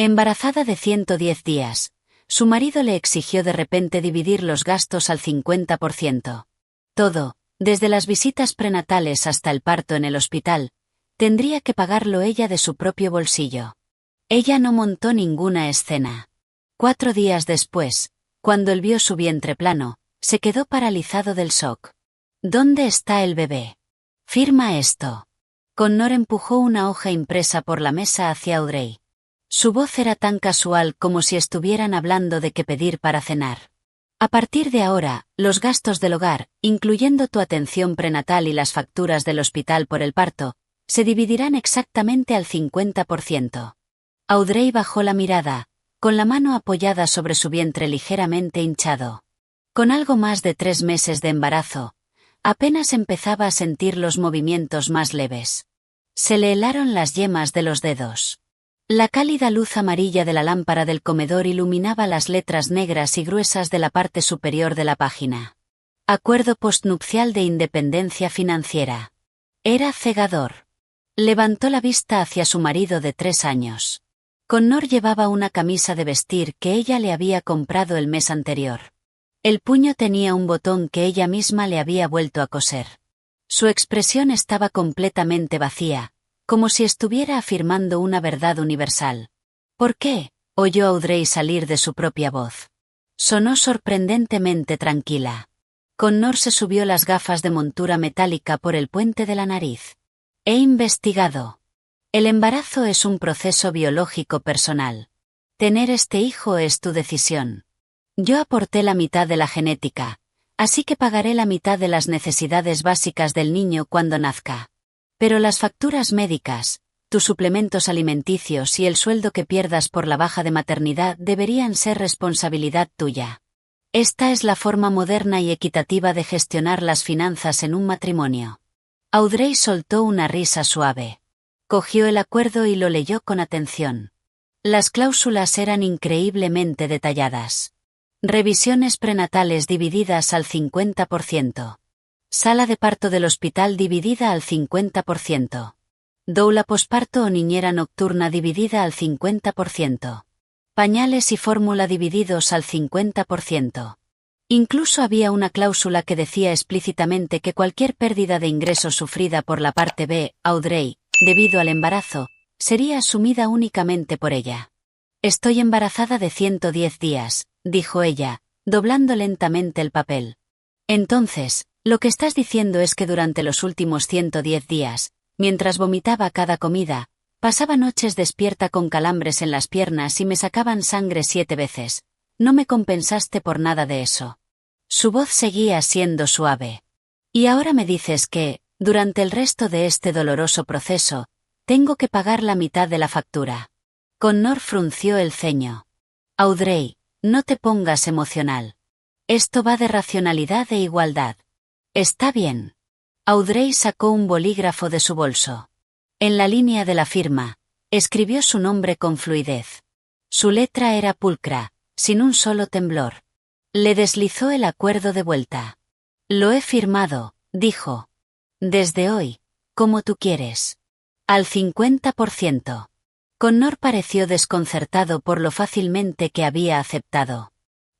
Embarazada de 110 días, su marido le exigió de repente dividir los gastos al 50%. Todo, desde las visitas prenatales hasta el parto en el hospital, tendría que pagarlo ella de su propio bolsillo. Ella no montó ninguna escena. 4 días después, cuando él vio su vientre plano, se quedó paralizado del shock. ¿Dónde está el bebé? Firma esto. Connor empujó una hoja impresa por la mesa hacia Audrey. Su voz era tan casual como si estuvieran hablando de qué pedir para cenar. A partir de ahora, los gastos del hogar, incluyendo tu atención prenatal y las facturas del hospital por el parto, se dividirán exactamente al 50%. Audrey bajó la mirada, con la mano apoyada sobre su vientre ligeramente hinchado. Con algo más de 3 meses de embarazo, apenas empezaba a sentir los movimientos más leves. Se le helaron las yemas de los dedos. La cálida luz amarilla de la lámpara del comedor iluminaba las letras negras y gruesas de la parte superior de la página. Acuerdo postnupcial de independencia financiera. Era cegador. Levantó la vista hacia su marido de 3 años. Connor llevaba una camisa de vestir que ella le había comprado el mes anterior. El puño tenía un botón que ella misma le había vuelto a coser. Su expresión estaba completamente vacía, como si estuviera afirmando una verdad universal. ¿Por qué?, oyó Audrey salir de su propia voz. Sonó sorprendentemente tranquila. Connor se subió las gafas de montura metálica por el puente de la nariz. He investigado. El embarazo es un proceso biológico personal. Tener este hijo es tu decisión. Yo aporté la mitad de la genética, así que pagaré la mitad de las necesidades básicas del niño cuando nazca. Pero las facturas médicas, tus suplementos alimenticios y el sueldo que pierdas por la baja de maternidad deberían ser responsabilidad tuya. Esta es la forma moderna y equitativa de gestionar las finanzas en un matrimonio. Audrey soltó una risa suave. Cogió el acuerdo y lo leyó con atención. Las cláusulas eran increíblemente detalladas. Revisiones prenatales divididas al 50%. Sala de parto del hospital dividida al 50%. Doula posparto o niñera nocturna dividida al 50%. Pañales y fórmula divididos al 50%. Incluso había una cláusula que decía explícitamente que cualquier pérdida de ingresos sufrida por la parte B, Audrey, debido al embarazo, sería asumida únicamente por ella. Estoy embarazada de 110 días, dijo ella, doblando lentamente el papel. Entonces, lo que estás diciendo es que durante los últimos 110 días, mientras vomitaba cada comida, pasaba noches despierta con calambres en las piernas y me sacaban sangre 7 veces. No me compensaste por nada de eso. Su voz seguía siendo suave. Y ahora me dices que, durante el resto de este doloroso proceso, tengo que pagar la mitad de la factura. Connor frunció el ceño. Audrey, no te pongas emocional. Esto va de racionalidad e igualdad. Está bien. Audrey sacó un bolígrafo de su bolso. En la línea de la firma, escribió su nombre con fluidez. Su letra era pulcra, sin un solo temblor. Le deslizó el acuerdo de vuelta. Lo he firmado, dijo. Desde hoy, como tú quieres. Al 50%. Connor pareció desconcertado por lo fácilmente que había aceptado.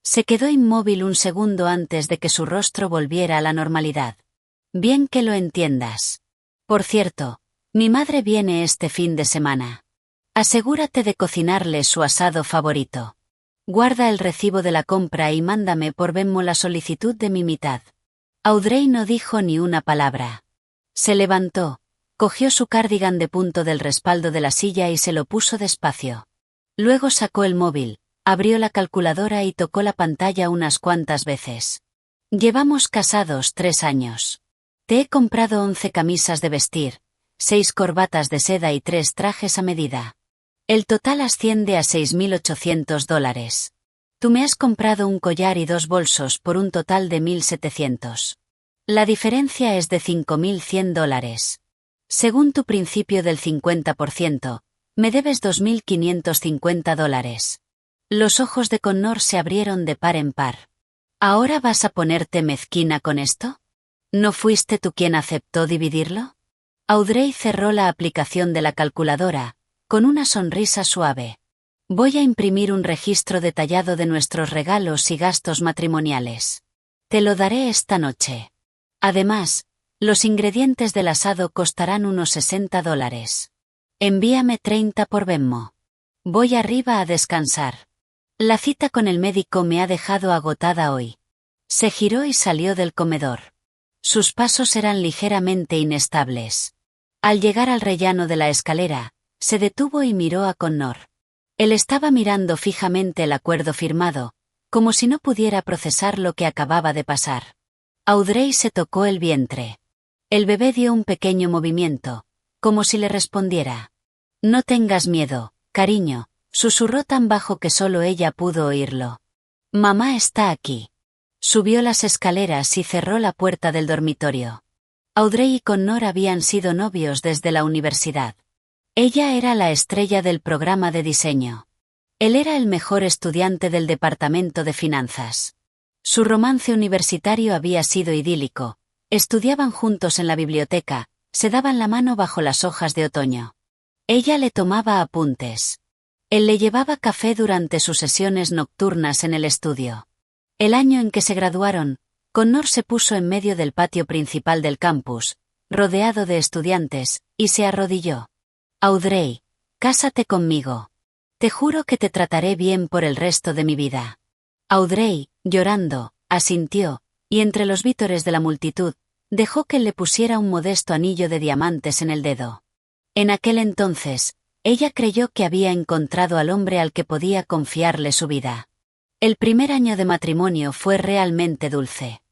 Se quedó inmóvil un segundo antes de que su rostro volviera a la normalidad. Bien que lo entiendas. Por cierto, mi madre viene este fin de semana. Asegúrate de cocinarle su asado favorito. Guarda el recibo de la compra y mándame por Venmo la solicitud de mi mitad. Audrey no dijo ni una palabra. Se levantó, cogió su cardigan de punto del respaldo de la silla y se lo puso despacio. Luego sacó el móvil. Abrió la calculadora y tocó la pantalla unas cuantas veces. Llevamos casados 3 años. Te he comprado 11 camisas de vestir, 6 corbatas de seda y 3 trajes a medida. El total asciende a $6.800. Tú me has comprado un collar y 2 bolsos por un total de $1.700. La diferencia es de $5.100. Según tu principio del 50%, me debes $2.550. Los ojos de Connor se abrieron de par en par. ¿Ahora vas a ponerte mezquina con esto? ¿No fuiste tú quien aceptó dividirlo? Audrey cerró la aplicación de la calculadora, con una sonrisa suave. Voy a imprimir un registro detallado de nuestros regalos y gastos matrimoniales. Te lo daré esta noche. Además, los ingredientes del asado costarán unos $60. Envíame 30 por Venmo. Voy arriba a descansar. La cita con el médico me ha dejado agotada hoy. Se giró y salió del comedor. Sus pasos eran ligeramente inestables. Al llegar al rellano de la escalera, se detuvo y miró a Connor. Él estaba mirando fijamente el acuerdo firmado, como si no pudiera procesar lo que acababa de pasar. Audrey se tocó el vientre. El bebé dio un pequeño movimiento, como si le respondiera. No tengas miedo, cariño, susurró tan bajo que solo ella pudo oírlo. Mamá está aquí. Subió las escaleras y cerró la puerta del dormitorio. Audrey y Connor habían sido novios desde la universidad. Ella era la estrella del programa de diseño. Él era el mejor estudiante del departamento de finanzas. Su romance universitario había sido idílico. Estudiaban juntos en la biblioteca, se daban la mano bajo las hojas de otoño. Ella le tomaba apuntes. Él le llevaba café durante sus sesiones nocturnas en el estudio. El año en que se graduaron, Connor se puso en medio del patio principal del campus, rodeado de estudiantes, y se arrodilló. Audrey, cásate conmigo. Te juro que te trataré bien por el resto de mi vida. Audrey, llorando, asintió, y entre los vítores de la multitud, dejó que él le pusiera un modesto anillo de diamantes en el dedo. En aquel entonces, ella creyó que había encontrado al hombre al que podía confiarle su vida. El primer año de matrimonio fue realmente dulce.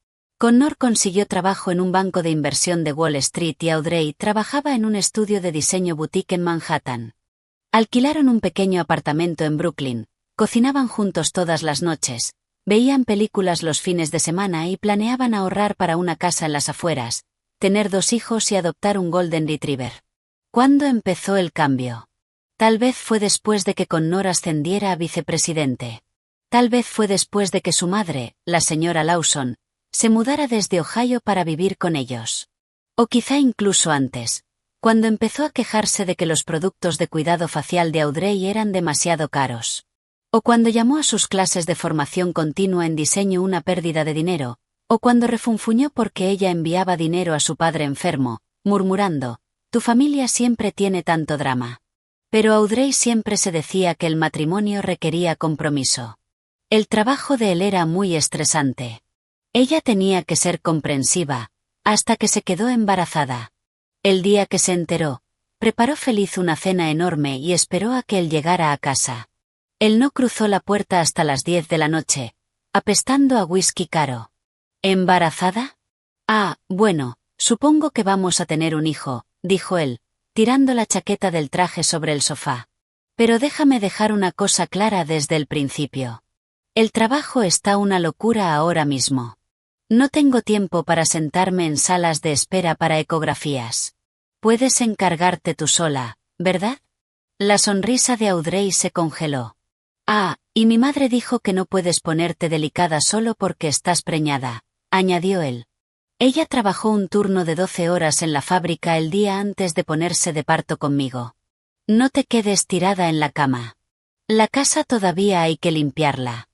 Connor consiguió trabajo en un banco de inversión de Wall Street y Audrey trabajaba en un estudio de diseño boutique en Manhattan. Alquilaron un pequeño apartamento en Brooklyn, cocinaban juntos todas las noches, veían películas los fines de semana y planeaban ahorrar para una casa en las afueras, tener 2 hijos y adoptar un Golden Retriever. ¿Cuándo empezó el cambio? Tal vez fue después de que Connor ascendiera a vicepresidente. Tal vez fue después de que su madre, la señora Lawson, se mudara desde Ohio para vivir con ellos. O quizá incluso antes, cuando empezó a quejarse de que los productos de cuidado facial de Audrey eran demasiado caros. O cuando llamó a sus clases de formación continua en diseño una pérdida de dinero, o cuando refunfuñó porque ella enviaba dinero a su padre enfermo, murmurando, «Tu familia siempre tiene tanto drama». Pero Audrey siempre se decía que el matrimonio requería compromiso. El trabajo de él era muy estresante. Ella tenía que ser comprensiva, hasta que se quedó embarazada. El día que se enteró, preparó feliz una cena enorme y esperó a que él llegara a casa. Él no cruzó la puerta hasta las 10 de la noche, apestando a whisky caro. ¿Embarazada? Ah, bueno, supongo que vamos a tener un hijo, dijo él, tirando la chaqueta del traje sobre el sofá. Pero déjame dejar una cosa clara desde el principio. El trabajo está una locura ahora mismo. No tengo tiempo para sentarme en salas de espera para ecografías. Puedes encargarte tú sola, ¿verdad? La sonrisa de Audrey se congeló. Ah, y mi madre dijo que no puedes ponerte delicada solo porque estás preñada, añadió él. Ella trabajó un turno de 12 horas en la fábrica el día antes de ponerse de parto conmigo. No te quedes tirada en la cama. La casa todavía hay que limpiarla.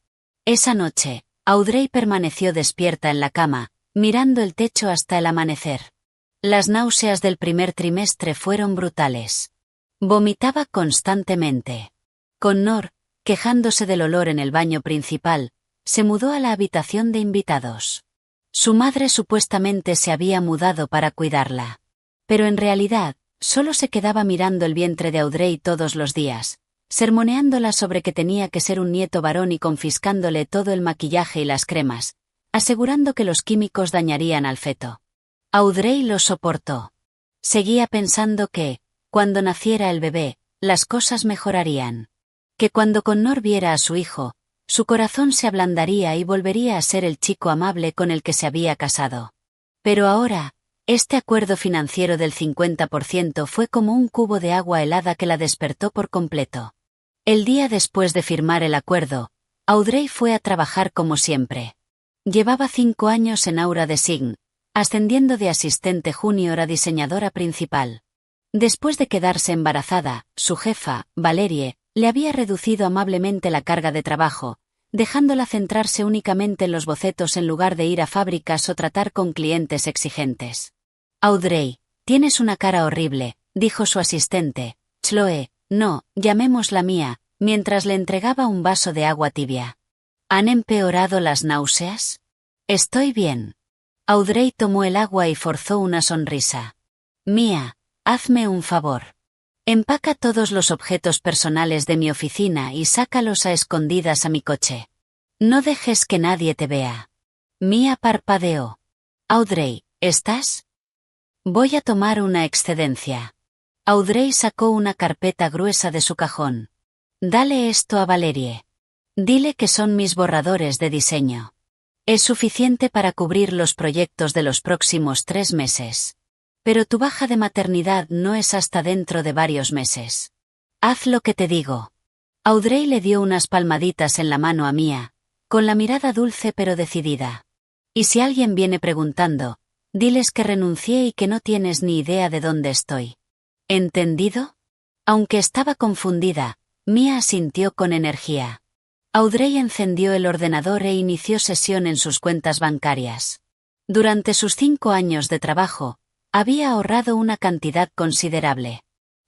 Esa noche, Audrey permaneció despierta en la cama, mirando el techo hasta el amanecer. Las náuseas del primer trimestre fueron brutales. Vomitaba constantemente. Connor, quejándose del olor en el baño principal, se mudó a la habitación de invitados. Su madre supuestamente se había mudado para cuidarla. Pero en realidad, solo se quedaba mirando el vientre de Audrey todos los días, sermoneándola sobre que tenía que ser un nieto varón y confiscándole todo el maquillaje y las cremas, asegurando que los químicos dañarían al feto. Audrey lo soportó. Seguía pensando que, cuando naciera el bebé, las cosas mejorarían. Que cuando Connor viera a su hijo, su corazón se ablandaría y volvería a ser el chico amable con el que se había casado. Pero ahora, este acuerdo financiero del 50% fue como un cubo de agua helada que la despertó por completo. El día después de firmar el acuerdo, Audrey fue a trabajar como siempre. Llevaba 5 años en Aura Design, ascendiendo de asistente junior a diseñadora principal. Después de quedarse embarazada, su jefa, Valerie, le había reducido amablemente la carga de trabajo, dejándola centrarse únicamente en los bocetos en lugar de ir a fábricas o tratar con clientes exigentes. Audrey, tienes una cara horrible, dijo su asistente, Chloe, no, llamémosla Mía, mientras le entregaba un vaso de agua tibia. ¿Han empeorado las náuseas? Estoy bien. Audrey tomó el agua y forzó una sonrisa. Mía, hazme un favor. Empaca todos los objetos personales de mi oficina y sácalos a escondidas a mi coche. No dejes que nadie te vea. Mía parpadeó. Audrey, ¿estás? Voy a tomar una excedencia. Audrey sacó una carpeta gruesa de su cajón. Dale esto a Valerie. Dile que son mis borradores de diseño. Es suficiente para cubrir los proyectos de los próximos 3 meses. Pero tu baja de maternidad no es hasta dentro de varios meses. Haz lo que te digo. Audrey le dio unas palmaditas en la mano a Mía, con la mirada dulce pero decidida. Y si alguien viene preguntando, diles que renuncié y que no tienes ni idea de dónde estoy. ¿Entendido? Aunque estaba confundida, Mía asintió con energía. Audrey encendió el ordenador e inició sesión en sus cuentas bancarias. Durante sus 5 años de trabajo, había ahorrado una cantidad considerable.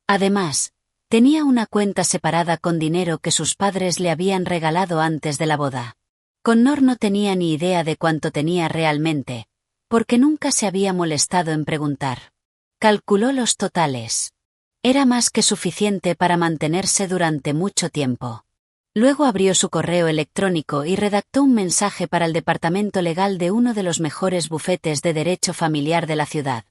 Además, tenía una cuenta separada con dinero que sus padres le habían regalado antes de la boda. Connor no tenía ni idea de cuánto tenía realmente, porque nunca se había molestado en preguntar. Calculó los totales. Era más que suficiente para mantenerse durante mucho tiempo. Luego abrió su correo electrónico y redactó un mensaje para el departamento legal de uno de los mejores bufetes de derecho familiar de la ciudad.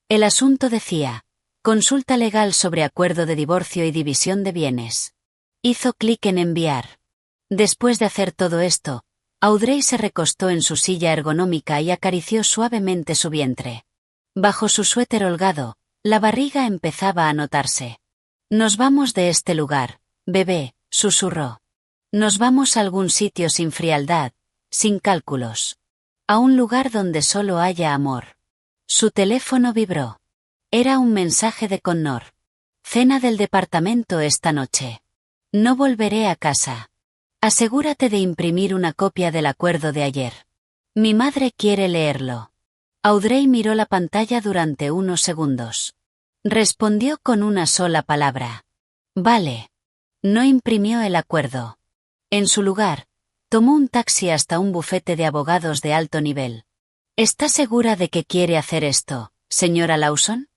El asunto decía: consulta legal sobre acuerdo de divorcio y división de bienes. Hizo clic en enviar. Después de hacer todo esto, Audrey se recostó en su silla ergonómica y acarició suavemente su vientre. Bajo su suéter holgado, la barriga empezaba a notarse. Nos vamos de este lugar, bebé, susurró. Nos vamos a algún sitio sin frialdad, sin cálculos. A un lugar donde solo haya amor. Su teléfono vibró. Era un mensaje de Connor. Cena del departamento esta noche. No volveré a casa. Asegúrate de imprimir una copia del acuerdo de ayer. Mi madre quiere leerlo. Audrey miró la pantalla durante unos segundos. Respondió con una sola palabra. Vale. No imprimió el acuerdo. En su lugar, tomó un taxi hasta un bufete de abogados de alto nivel. ¿Está segura de que quiere hacer esto, señora Lawson?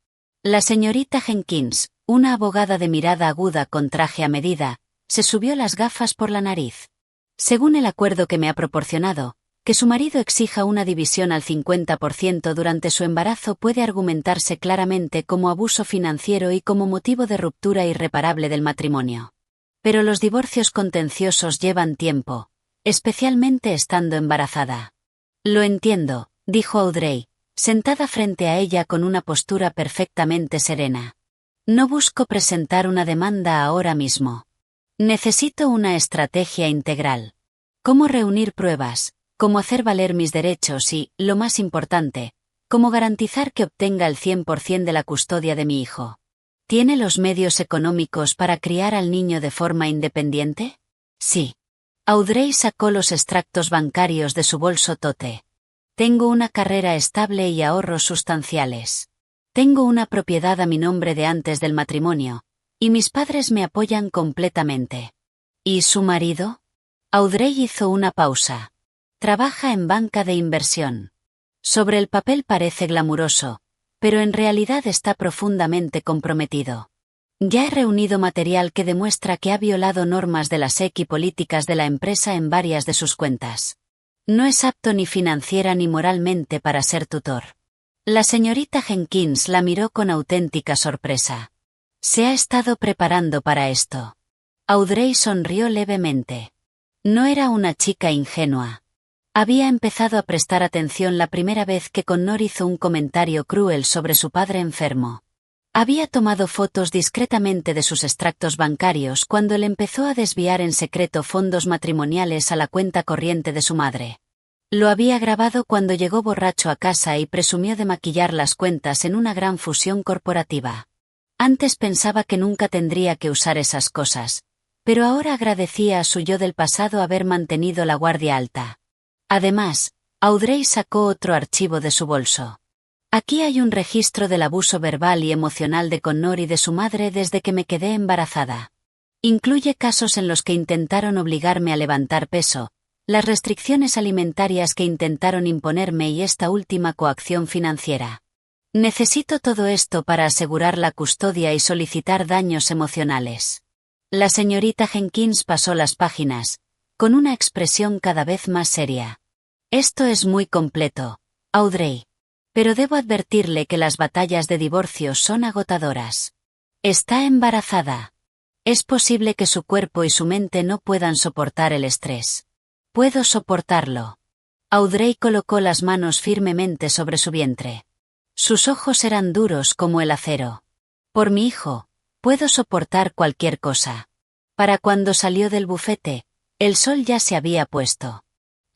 La señorita Jenkins, una abogada de mirada aguda con traje a medida, se subió las gafas por la nariz. Según el acuerdo que me ha proporcionado, que su marido exija una división al 50% durante su embarazo puede argumentarse claramente como abuso financiero y como motivo de ruptura irreparable del matrimonio. Pero los divorcios contenciosos llevan tiempo, especialmente estando embarazada. Lo entiendo, dijo Audrey, sentada frente a ella con una postura perfectamente serena. No busco presentar una demanda ahora mismo. Necesito una estrategia integral. Cómo reunir pruebas, cómo hacer valer mis derechos y, lo más importante, cómo garantizar que obtenga el 100% de la custodia de mi hijo. ¿Tiene los medios económicos para criar al niño de forma independiente? Sí. Audrey sacó los extractos bancarios de su bolso tote. Tengo una carrera estable y ahorros sustanciales. Tengo una propiedad a mi nombre de antes del matrimonio, y mis padres me apoyan completamente. ¿Y su marido? Audrey hizo una pausa. Trabaja en banca de inversión. Sobre el papel parece glamuroso, pero en realidad está profundamente comprometido. Ya he reunido material que demuestra que ha violado normas de la SEC y políticas de la empresa en varias de sus cuentas. No es apto ni financiera ni moralmente para ser tutor. La señorita Jenkins la miró con auténtica sorpresa. Se ha estado preparando para esto. Audrey sonrió levemente. No era una chica ingenua. Había empezado a prestar atención la primera vez que Connor hizo un comentario cruel sobre su padre enfermo. Había tomado fotos discretamente de sus extractos bancarios cuando él empezó a desviar en secreto fondos matrimoniales a la cuenta corriente de su madre. Lo había grabado cuando llegó borracho a casa y presumió de maquillar las cuentas en una gran fusión corporativa. Antes pensaba que nunca tendría que usar esas cosas, pero ahora agradecía a su yo del pasado haber mantenido la guardia alta. Además, Audrey sacó otro archivo de su bolso. Aquí hay un registro del abuso verbal y emocional de Connor y de su madre desde que me quedé embarazada. Incluye casos en los que intentaron obligarme a levantar peso, las restricciones alimentarias que intentaron imponerme y esta última coacción financiera. Necesito todo esto para asegurar la custodia y solicitar daños emocionales. La señorita Jenkins pasó las páginas, con una expresión cada vez más seria. Esto es muy completo, Audrey. Pero debo advertirle que las batallas de divorcio son agotadoras. Está embarazada. Es posible que su cuerpo y su mente no puedan soportar el estrés. Puedo soportarlo. Audrey colocó las manos firmemente sobre su vientre. Sus ojos eran duros como el acero. Por mi hijo, puedo soportar cualquier cosa. Para cuando salió del bufete, el sol ya se había puesto.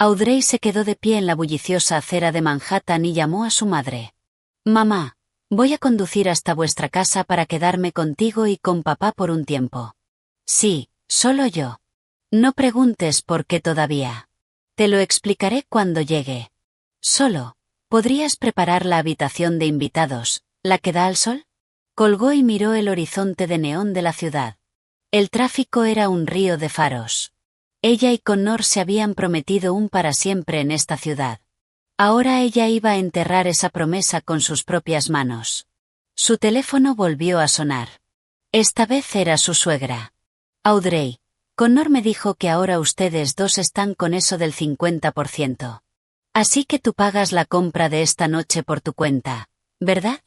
Audrey se quedó de pie en la bulliciosa acera de Manhattan y llamó a su madre. Mamá, voy a conducir hasta vuestra casa para quedarme contigo y con papá por un tiempo. Sí, solo yo. No preguntes por qué todavía. Te lo explicaré cuando llegue. Solo, ¿podrías preparar la habitación de invitados, la que da al sol? Colgó y miró el horizonte de neón de la ciudad. El tráfico era un río de faros. Ella y Connor se habían prometido un para siempre en esta ciudad. Ahora ella iba a enterrar esa promesa con sus propias manos. Su teléfono volvió a sonar. Esta vez era su suegra. Audrey, Connor me dijo que ahora ustedes dos están con eso del 50%. Así que tú pagas la compra de esta noche por tu cuenta, ¿verdad?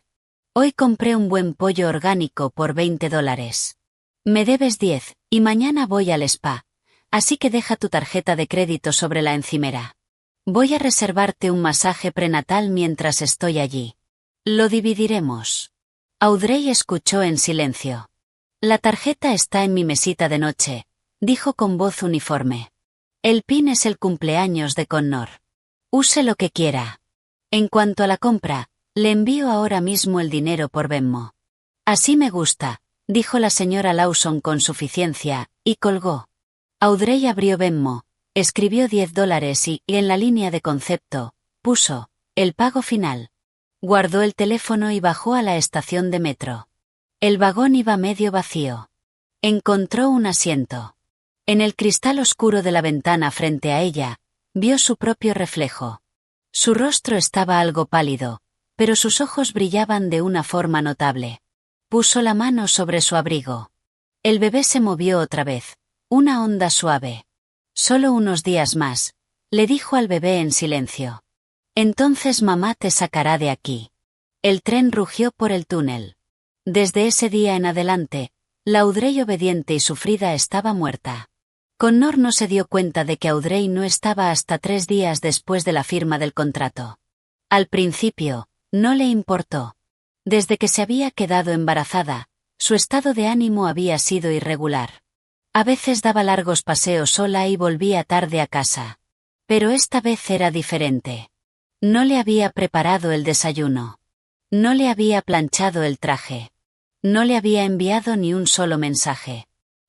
Hoy compré un buen pollo orgánico por $20. Me debes 10, y mañana voy al spa, así que deja tu tarjeta de crédito sobre la encimera. Voy a reservarte un masaje prenatal mientras estoy allí. Lo dividiremos. Audrey escuchó en silencio. La tarjeta está en mi mesita de noche, dijo con voz uniforme. El PIN es el cumpleaños de Connor. Use lo que quiera. En cuanto a la compra, le envío ahora mismo el dinero por Venmo. Así me gusta, dijo la señora Lawson con suficiencia, y colgó. Audrey abrió Venmo, escribió $10 y, en la línea de concepto, puso, el pago final. Guardó el teléfono y bajó a la estación de metro. El vagón iba medio vacío. Encontró un asiento. En el cristal oscuro de la ventana frente a ella, vio su propio reflejo. Su rostro estaba algo pálido, pero sus ojos brillaban de una forma notable. Puso la mano sobre su abrigo. El bebé se movió otra vez, una onda suave. Solo unos días más, le dijo al bebé en silencio. Entonces mamá te sacará de aquí. El tren rugió por el túnel. Desde ese día en adelante, la Audrey obediente y sufrida estaba muerta. Connor no se dio cuenta de que Audrey no estaba hasta 3 días después de la firma del contrato. Al principio, no le importó. Desde que se había quedado embarazada, su estado de ánimo había sido irregular. A veces daba largos paseos sola y volvía tarde a casa. Pero esta vez era diferente. No le había preparado el desayuno. No le había planchado el traje. No le había enviado ni un solo mensaje.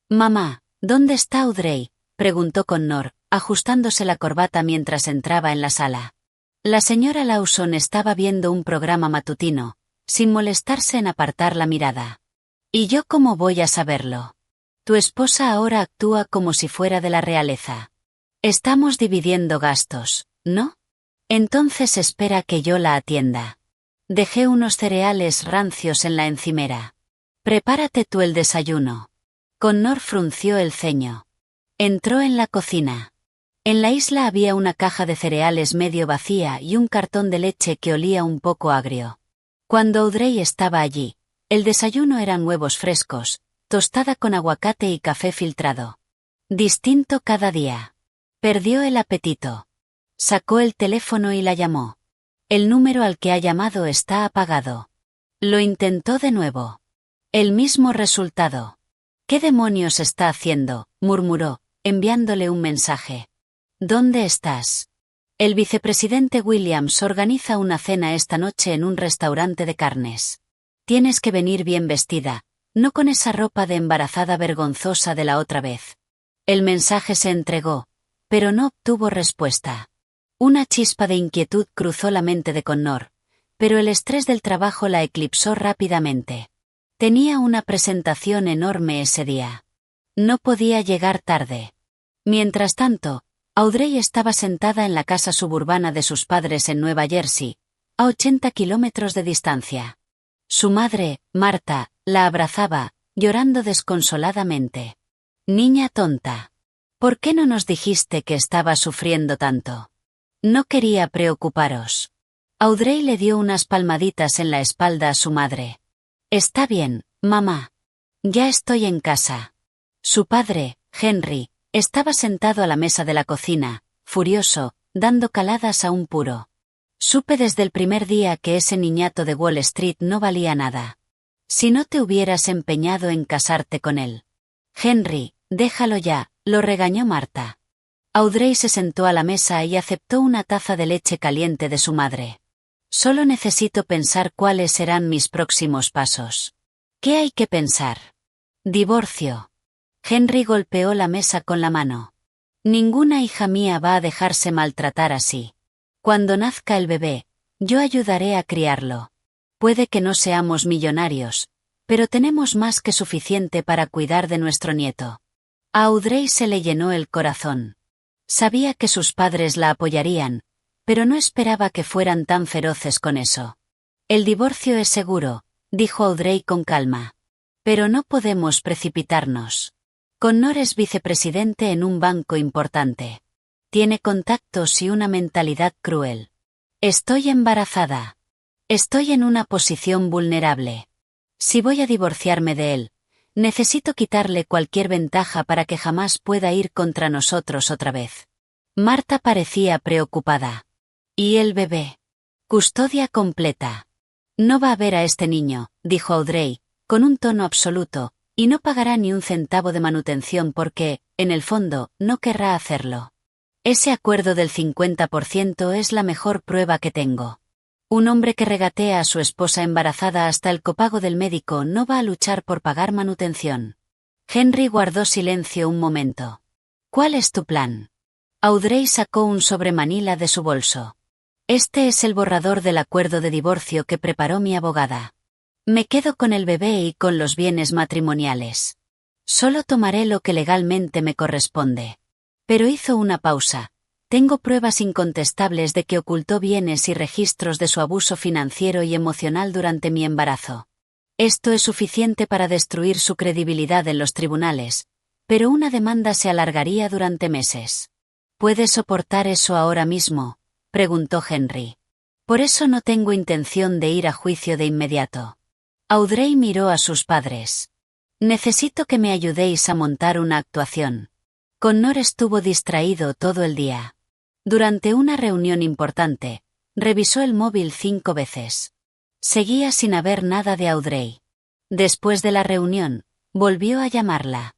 Mamá, ¿dónde está Audrey?, preguntó Connor, ajustándose la corbata mientras entraba en la sala. La señora Lawson estaba viendo un programa matutino, sin molestarse en apartar la mirada. ¿Y yo cómo voy a saberlo? Tu esposa ahora actúa como si fuera de la realeza. Estamos dividiendo gastos, ¿no? Entonces espera que yo la atienda. Dejé unos cereales rancios en la encimera. Prepárate tú el desayuno. Connor frunció el ceño. Entró en la cocina. En la isla había una caja de cereales medio vacía y un cartón de leche que olía un poco agrio. Cuando Audrey estaba allí, el desayuno eran huevos frescos, tostada con aguacate y café filtrado. Distinto cada día. Perdió el apetito. Sacó el teléfono y la llamó. El número al que ha llamado está apagado. Lo intentó de nuevo. El mismo resultado. ¿Qué demonios está haciendo?, murmuró, enviándole un mensaje. ¿Dónde estás? El vicepresidente Williams organiza una cena esta noche en un restaurante de carnes. Tienes que venir bien vestida, no con esa ropa de embarazada vergonzosa de la otra vez. El mensaje se entregó, pero no obtuvo respuesta. Una chispa de inquietud cruzó la mente de Connor, pero el estrés del trabajo la eclipsó rápidamente. Tenía una presentación enorme ese día. No podía llegar tarde. Mientras tanto, Audrey estaba sentada en la casa suburbana de sus padres en Nueva Jersey, a 80 kilómetros de distancia. Su madre, Marta, la abrazaba, llorando desconsoladamente. Niña tonta. ¿Por qué no nos dijiste que estaba sufriendo tanto? No quería preocuparos. Audrey le dio unas palmaditas en la espalda a su madre. Está bien, mamá. Ya estoy en casa. Su padre, Henry, estaba sentado a la mesa de la cocina, furioso, dando caladas a un puro. Supe desde el primer día que ese niñato de Wall Street no valía nada. Si no te hubieras empeñado en casarte con él. Henry, déjalo ya, lo regañó Marta. Audrey se sentó a la mesa y aceptó una taza de leche caliente de su madre. Solo necesito pensar cuáles serán mis próximos pasos. ¿Qué hay que pensar? Divorcio. Henry golpeó la mesa con la mano. Ninguna hija mía va a dejarse maltratar así. Cuando nazca el bebé, yo ayudaré a criarlo. Puede que no seamos millonarios, pero tenemos más que suficiente para cuidar de nuestro nieto. A Audrey se le llenó el corazón. Sabía que sus padres la apoyarían, pero no esperaba que fueran tan feroces con eso. El divorcio es seguro, dijo Audrey con calma. Pero no podemos precipitarnos. Connor es vicepresidente en un banco importante. Tiene contactos y una mentalidad cruel. Estoy embarazada. Estoy en una posición vulnerable. Si voy a divorciarme de él, necesito quitarle cualquier ventaja para que jamás pueda ir contra nosotros otra vez. Marta parecía preocupada. ¿Y el bebé? Custodia completa. No va a ver a este niño, dijo Audrey, con un tono absoluto, y no pagará ni un centavo de manutención porque, en el fondo, no querrá hacerlo. Ese acuerdo del 50% es la mejor prueba que tengo. Un hombre que regatea a su esposa embarazada hasta el copago del médico no va a luchar por pagar manutención. Henry guardó silencio un momento. ¿Cuál es tu plan? Audrey sacó un sobremanila de su bolso. Este es el borrador del acuerdo de divorcio que preparó mi abogada. Me quedo con el bebé y con los bienes matrimoniales. Solo tomaré lo que legalmente me corresponde. Pero hizo una pausa. Tengo pruebas incontestables de que ocultó bienes y registros de su abuso financiero y emocional durante mi embarazo. Esto es suficiente para destruir su credibilidad en los tribunales, pero una demanda se alargaría durante meses. ¿Puedes soportar eso ahora mismo?, preguntó Henry. Por eso no tengo intención de ir a juicio de inmediato. Audrey miró a sus padres. Necesito que me ayudéis a montar una actuación. Connor estuvo distraído todo el día. Durante una reunión importante, revisó el móvil 5 veces. Seguía sin haber nada de Audrey. Después de la reunión, volvió a llamarla.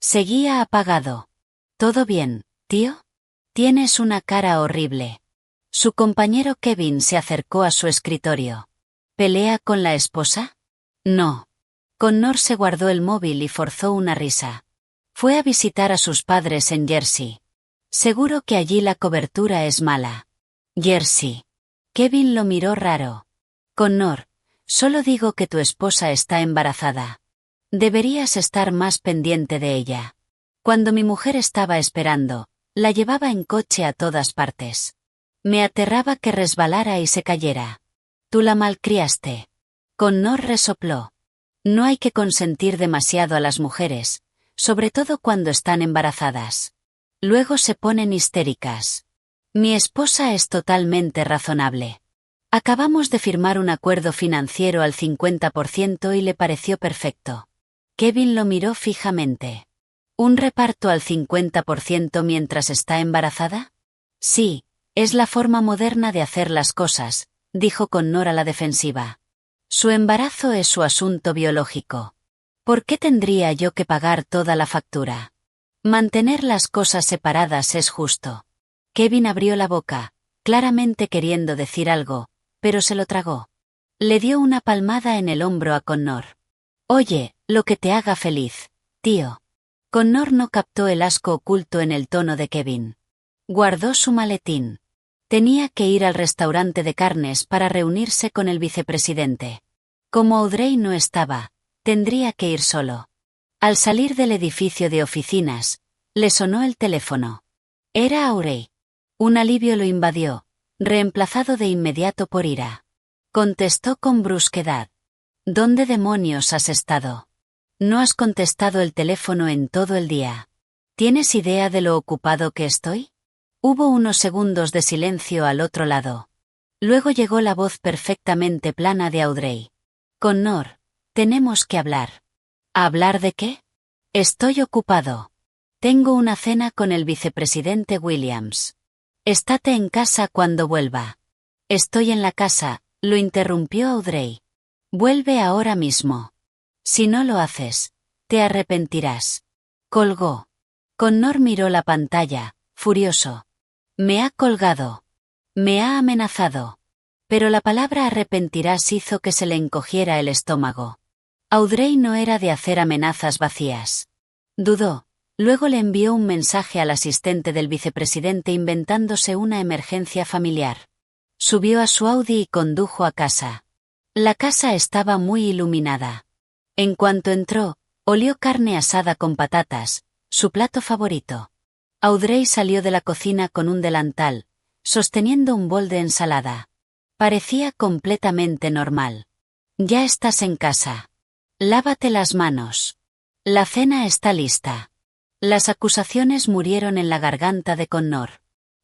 Seguía apagado. ¿Todo bien, tío? Tienes una cara horrible. Su compañero Kevin se acercó a su escritorio. ¿Pelea con la esposa? No. Connor se guardó el móvil y forzó una risa. Fue a visitar a sus padres en Jersey. Seguro que allí la cobertura es mala. Jersey. Kevin lo miró raro. Connor, solo digo que tu esposa está embarazada. Deberías estar más pendiente de ella. Cuando mi mujer estaba esperando, la llevaba en coche a todas partes. Me aterraba que resbalara y se cayera. Tú la malcriaste. Connor resopló. No hay que consentir demasiado a las mujeres, sobre todo cuando están embarazadas. Luego se ponen histéricas. Mi esposa es totalmente razonable. Acabamos de firmar un acuerdo financiero al 50% y le pareció perfecto. Kevin lo miró fijamente. ¿Un reparto al 50% mientras está embarazada? Sí, es la forma moderna de hacer las cosas, dijo Connor a la defensiva. Su embarazo es su asunto biológico. ¿Por qué tendría yo que pagar toda la factura? Mantener las cosas separadas es justo. Kevin abrió la boca, claramente queriendo decir algo, pero se lo tragó. Le dio una palmada en el hombro a Connor. Oye, lo que te haga feliz, tío. Connor no captó el asco oculto en el tono de Kevin. Guardó su maletín. Tenía que ir al restaurante de carnes para reunirse con el vicepresidente. Como Audrey no estaba, tendría que ir solo. Al salir del edificio de oficinas, le sonó el teléfono. Era Audrey. Un alivio lo invadió, reemplazado de inmediato por ira. Contestó con brusquedad. ¿Dónde demonios has estado? No has contestado el teléfono en todo el día. ¿Tienes idea de lo ocupado que estoy? Hubo unos segundos de silencio al otro lado. Luego llegó la voz perfectamente plana de Audrey. Connor, tenemos que hablar. ¿Hablar de qué? Estoy ocupado. Tengo una cena con el vicepresidente Williams. Estate en casa cuando vuelva. Estoy en la casa, lo interrumpió Audrey. Vuelve ahora mismo. Si no lo haces, te arrepentirás. Colgó. Connor miró la pantalla, furioso. Me ha colgado. Me ha amenazado. Pero la palabra arrepentirás hizo que se le encogiera el estómago. Audrey no era de hacer amenazas vacías. Dudó. Luego le envió un mensaje al asistente del vicepresidente inventándose una emergencia familiar. Subió a su Audi y condujo a casa. La casa estaba muy iluminada. En cuanto entró, olió carne asada con patatas, su plato favorito. Audrey salió de la cocina con un delantal, sosteniendo un bol de ensalada. Parecía completamente normal. Ya estás en casa. Lávate las manos. La cena está lista. Las acusaciones murieron en la garganta de Connor.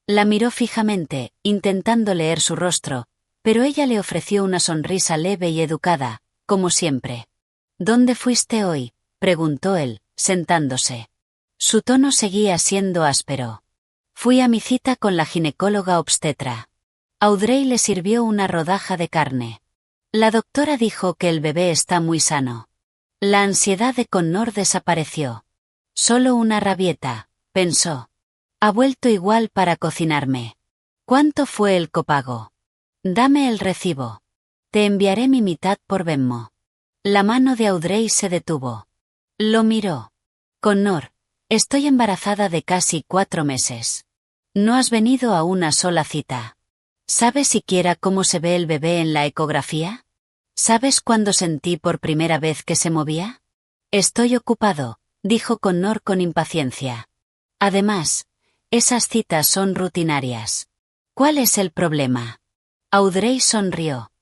La miró fijamente, intentando leer su rostro, pero ella le ofreció una sonrisa leve y educada, como siempre. ¿Dónde fuiste hoy?, preguntó él, sentándose. Su tono seguía siendo áspero. Fui a mi cita con la ginecóloga obstetra. Audrey le sirvió una rodaja de carne. La doctora dijo que el bebé está muy sano. La ansiedad de Connor desapareció. Solo una rabieta, pensó. Ha vuelto igual para cocinarme. ¿Cuánto fue el copago? Dame el recibo. Te enviaré mi mitad por Venmo. La mano de Audrey se detuvo. Lo miró. Connor, estoy embarazada de casi 4 meses. No has venido a una sola cita. ¿Sabes siquiera cómo se ve el bebé en la ecografía? ¿Sabes cuándo sentí por primera vez que se movía? Estoy ocupado, dijo Connor con impaciencia. Además, esas citas son rutinarias. ¿Cuál es el problema? Audrey sonrió.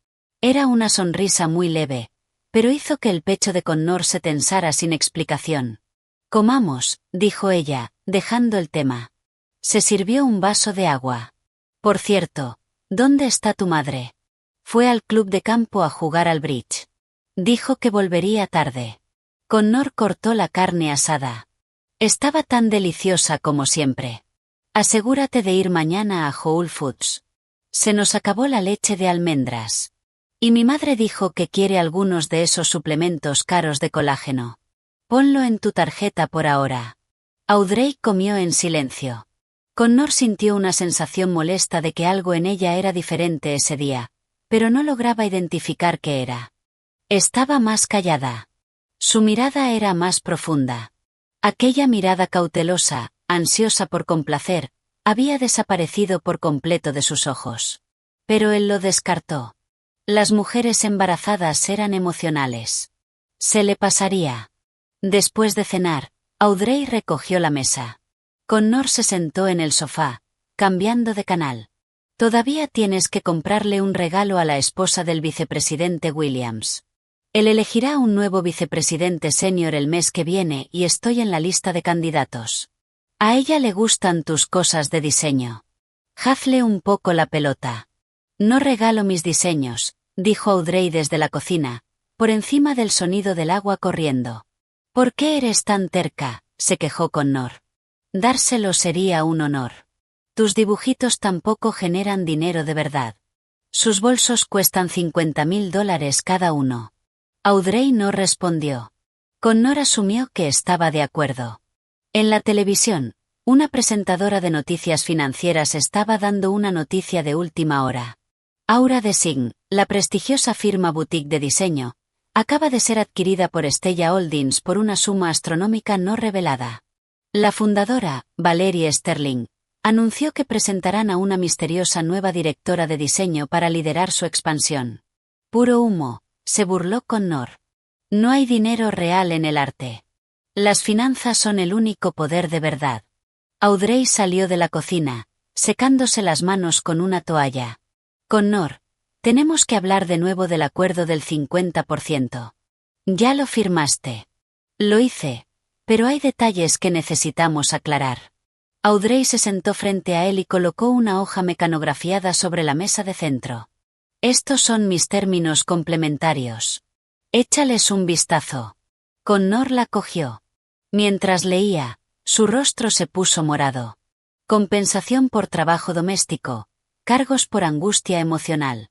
Era una sonrisa muy leve, pero hizo que el pecho de Connor se tensara sin explicación. Comamos, dijo ella, dejando el tema. Se sirvió un vaso de agua. Por cierto, ¿dónde está tu madre? Fue al club de campo a jugar al bridge. Dijo que volvería tarde. Connor cortó la carne asada. Estaba tan deliciosa como siempre. Asegúrate de ir mañana a Whole Foods. Se nos acabó la leche de almendras. Y mi madre dijo que quiere algunos de esos suplementos caros de colágeno. Ponlo en tu tarjeta por ahora. Audrey comió en silencio. Connor sintió una sensación molesta de que algo en ella era diferente ese día, pero no lograba identificar qué era. Estaba más callada. Su mirada era más profunda. Aquella mirada cautelosa, ansiosa por complacer, había desaparecido por completo de sus ojos. Pero él lo descartó. Las mujeres embarazadas eran emocionales. Se le pasaría. Después de cenar, Audrey recogió la mesa. Connor se sentó en el sofá, cambiando de canal. Todavía tienes que comprarle un regalo a la esposa del vicepresidente Williams. Él elegirá un nuevo vicepresidente senior el mes que viene y estoy en la lista de candidatos. A ella le gustan tus cosas de diseño. Hazle un poco la pelota. No regalo mis diseños, dijo Audrey desde la cocina, por encima del sonido del agua corriendo. ¿Por qué eres tan terca?, se quejó Connor. Dárselo sería un honor. Tus dibujitos tampoco generan dinero de verdad. Sus bolsos cuestan $50,000 cada uno. Audrey no respondió. Connor asumió que estaba de acuerdo. En la televisión, una presentadora de noticias financieras estaba dando una noticia de última hora. Aura Design, la prestigiosa firma boutique de diseño, Acaba de ser adquirida por Stella Holdings por una suma astronómica no revelada. La fundadora, Valerie Sterling, anunció que presentarán a una misteriosa nueva directora de diseño para liderar su expansión. Puro humo, se burló Connor. No hay dinero real en el arte. Las finanzas son el único poder de verdad. Audrey salió de la cocina, secándose las manos con una toalla. Connor, tenemos que hablar de nuevo del acuerdo del 50%. Ya lo firmaste. Lo hice, pero hay detalles que necesitamos aclarar. Audrey se sentó frente a él y colocó una hoja mecanografiada sobre la mesa de centro. Estos son mis términos complementarios. Échales un vistazo. Connor la cogió. Mientras leía, su rostro se puso morado. Compensación por trabajo doméstico, cargos por angustia emocional.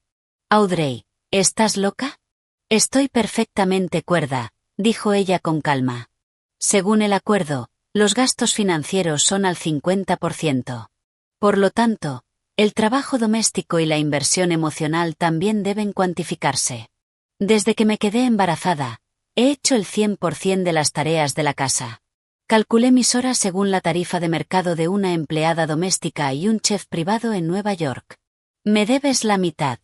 Audrey, ¿estás loca? Estoy perfectamente cuerda, dijo ella con calma. Según el acuerdo, los gastos financieros son al 50%. Por lo tanto, el trabajo doméstico y la inversión emocional también deben cuantificarse. Desde que me quedé embarazada, he hecho el 100% de las tareas de la casa. Calculé mis horas según la tarifa de mercado de una empleada doméstica y un chef privado en Nueva York. Me debes la mitad.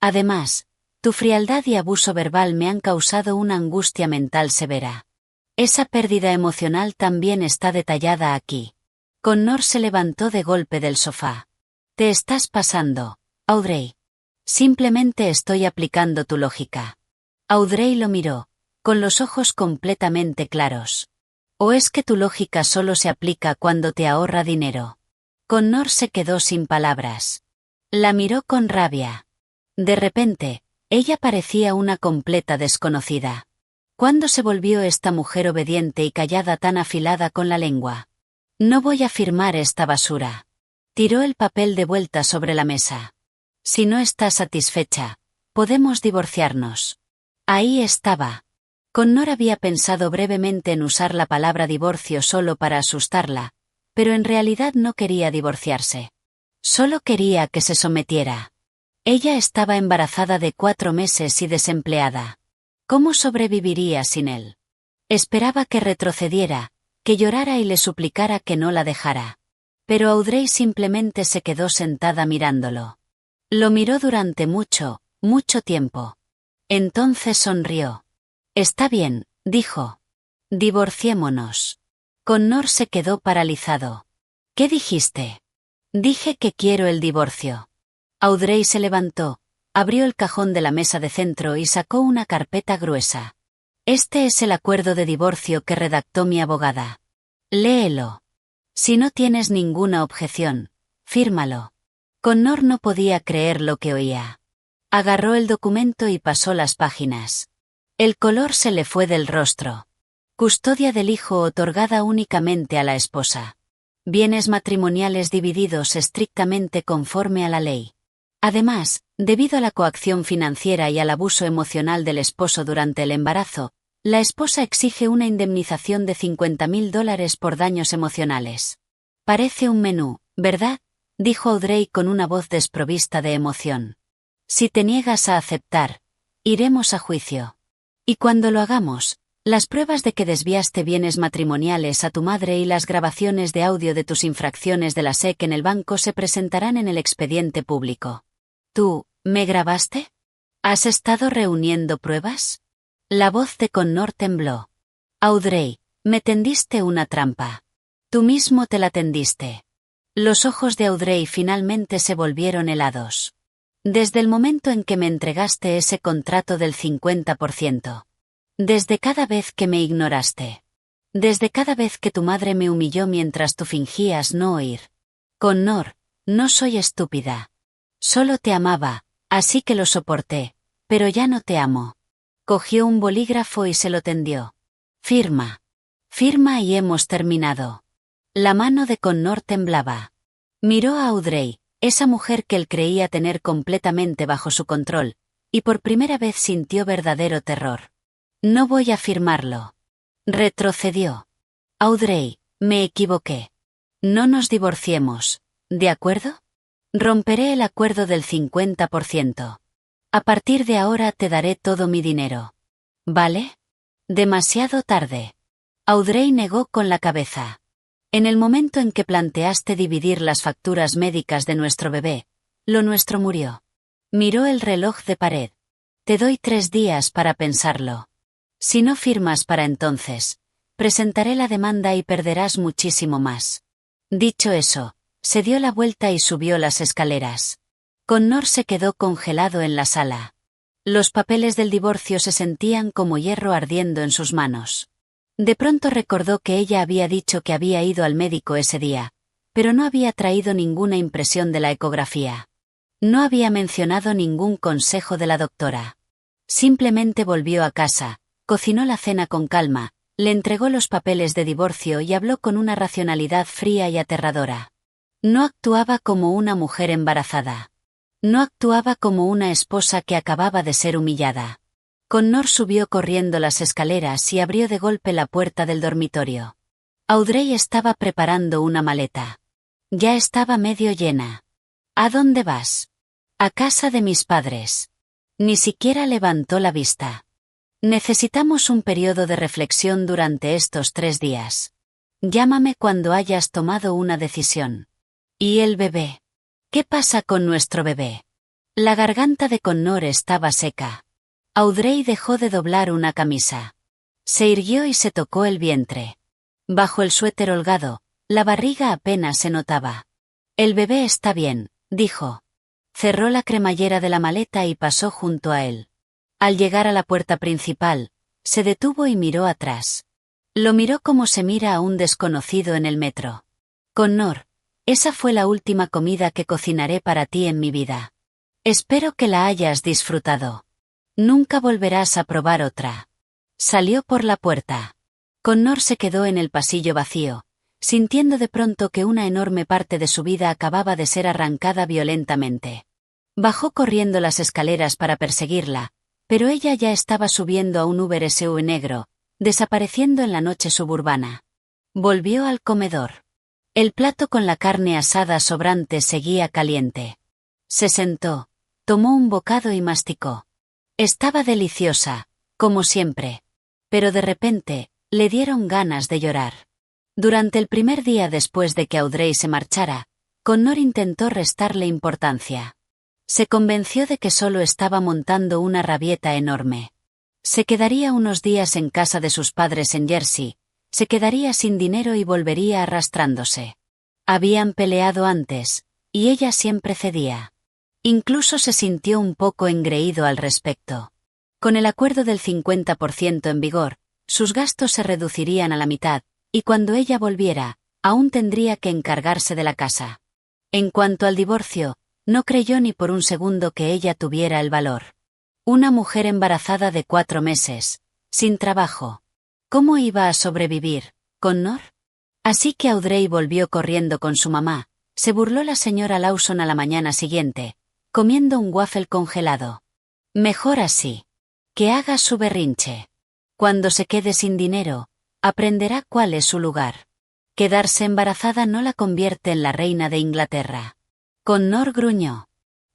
Además, tu frialdad y abuso verbal me han causado una angustia mental severa. Esa pérdida emocional también está detallada aquí. Connor se levantó de golpe del sofá. Te estás pasando, Audrey. Simplemente estoy aplicando tu lógica. Audrey lo miró, con los ojos completamente claros. ¿O es que tu lógica solo se aplica cuando te ahorra dinero? Connor se quedó sin palabras. La miró con rabia. De repente, ella parecía una completa desconocida. ¿Cuándo se volvió esta mujer obediente y callada tan afilada con la lengua? No voy a firmar esta basura. Tiró el papel de vuelta sobre la mesa. Si no estás satisfecha, podemos divorciarnos. Ahí estaba. Connor había pensado brevemente en usar la palabra divorcio solo para asustarla, pero en realidad no quería divorciarse. Solo quería que se sometiera. Ella estaba embarazada de 4 meses y desempleada. ¿Cómo sobreviviría sin él? Esperaba que retrocediera, que llorara y le suplicara que no la dejara. Pero Audrey simplemente se quedó sentada mirándolo. Lo miró durante mucho, mucho tiempo. Entonces sonrió. Está bien, dijo. Divorciémonos. Connor se quedó paralizado. ¿Qué dijiste? Dije que quiero el divorcio. Audrey se levantó, abrió el cajón de la mesa de centro y sacó una carpeta gruesa. Este es el acuerdo de divorcio que redactó mi abogada. Léelo. Si no tienes ninguna objeción, fírmalo. Connor no podía creer lo que oía. Agarró el documento y pasó las páginas. El color se le fue del rostro. Custodia del hijo otorgada únicamente a la esposa. Bienes matrimoniales divididos estrictamente conforme a la ley. Además, debido a la coacción financiera y al abuso emocional del esposo durante el embarazo, la esposa exige una indemnización de $50,000 por daños emocionales. Parece un menú, ¿verdad?, dijo Audrey con una voz desprovista de emoción. Si te niegas a aceptar, iremos a juicio. Y cuando lo hagamos, las pruebas de que desviaste bienes matrimoniales a tu madre y las grabaciones de audio de tus infracciones de la SEC en el banco se presentarán en el expediente público. ¿Tú, me grabaste? ¿Has estado reuniendo pruebas? La voz de Connor tembló. Audrey, me tendiste una trampa. Tú mismo te la tendiste. Los ojos de Audrey finalmente se volvieron helados. Desde el momento en que me entregaste ese contrato del 50%. Desde cada vez que me ignoraste. Desde cada vez que tu madre me humilló mientras tú fingías no oír. Connor, no soy estúpida. Solo te amaba, así que lo soporté, pero ya no te amo. Cogió un bolígrafo y se lo tendió. Firma. Firma y hemos terminado. La mano de Connor temblaba. Miró a Audrey, esa mujer que él creía tener completamente bajo su control, y por primera vez sintió verdadero terror. No voy a firmarlo. Retrocedió. Audrey, me equivoqué. No nos divorciemos, ¿de acuerdo? Romperé el acuerdo del 50%. A partir de ahora te daré todo mi dinero. ¿Vale? Demasiado tarde. Audrey negó con la cabeza. En el momento en que planteaste dividir las facturas médicas de nuestro bebé, lo nuestro murió. Miró el reloj de pared. Te doy 3 días para pensarlo. Si no firmas para entonces, presentaré la demanda y perderás muchísimo más. Dicho eso, se dio la vuelta y subió las escaleras. Connor se quedó congelado en la sala. Los papeles del divorcio se sentían como hierro ardiendo en sus manos. De pronto recordó que ella había dicho que había ido al médico ese día, pero no había traído ninguna impresión de la ecografía. No había mencionado ningún consejo de la doctora. Simplemente volvió a casa, cocinó la cena con calma, le entregó los papeles de divorcio y habló con una racionalidad fría y aterradora. No actuaba como una mujer embarazada. No actuaba como una esposa que acababa de ser humillada. Connor subió corriendo las escaleras y abrió de golpe la puerta del dormitorio. Audrey estaba preparando una maleta. Ya estaba medio llena. ¿A dónde vas? A casa de mis padres. Ni siquiera levantó la vista. Necesitamos un periodo de reflexión durante estos 3 días. Llámame cuando hayas tomado una decisión. ¿Y el bebé? ¿Qué pasa con nuestro bebé? La garganta de Connor estaba seca. Audrey dejó de doblar una camisa. Se irguió y se tocó el vientre. Bajo el suéter holgado, la barriga apenas se notaba. El bebé está bien, dijo. Cerró la cremallera de la maleta y pasó junto a él. Al llegar a la puerta principal, se detuvo y miró atrás. Lo miró como se mira a un desconocido en el metro. Connor, esa fue la última comida que cocinaré para ti en mi vida. Espero que la hayas disfrutado. Nunca volverás a probar otra. Salió por la puerta. Connor se quedó en el pasillo vacío, sintiendo de pronto que una enorme parte de su vida acababa de ser arrancada violentamente. Bajó corriendo las escaleras para perseguirla, pero ella ya estaba subiendo a un Uber SUV negro, desapareciendo en la noche suburbana. Volvió al comedor. El plato con la carne asada sobrante seguía caliente. Se sentó, tomó un bocado y masticó. Estaba deliciosa, como siempre. Pero de repente, le dieron ganas de llorar. Durante el primer día después de que Audrey se marchara, Connor intentó restarle importancia. Se convenció de que solo estaba montando una rabieta enorme. Se quedaría unos días en casa de sus padres en Jersey, se quedaría sin dinero y volvería arrastrándose. Habían peleado antes, y ella siempre cedía. Incluso se sintió un poco engreído al respecto. Con el acuerdo del 50% en vigor, sus gastos se reducirían a la mitad, y cuando ella volviera, aún tendría que encargarse de la casa. En cuanto al divorcio, no creyó ni por un segundo que ella tuviera el valor. Una mujer embarazada de 4 meses, sin trabajo. ¿Cómo iba a sobrevivir, Connor? Así que Audrey volvió corriendo con su mamá. Se burló la señora Lawson a la mañana siguiente, comiendo un waffle congelado. Mejor así. Que haga su berrinche. Cuando se quede sin dinero, aprenderá cuál es su lugar. Quedarse embarazada no la convierte en la reina de Inglaterra. Connor gruñó.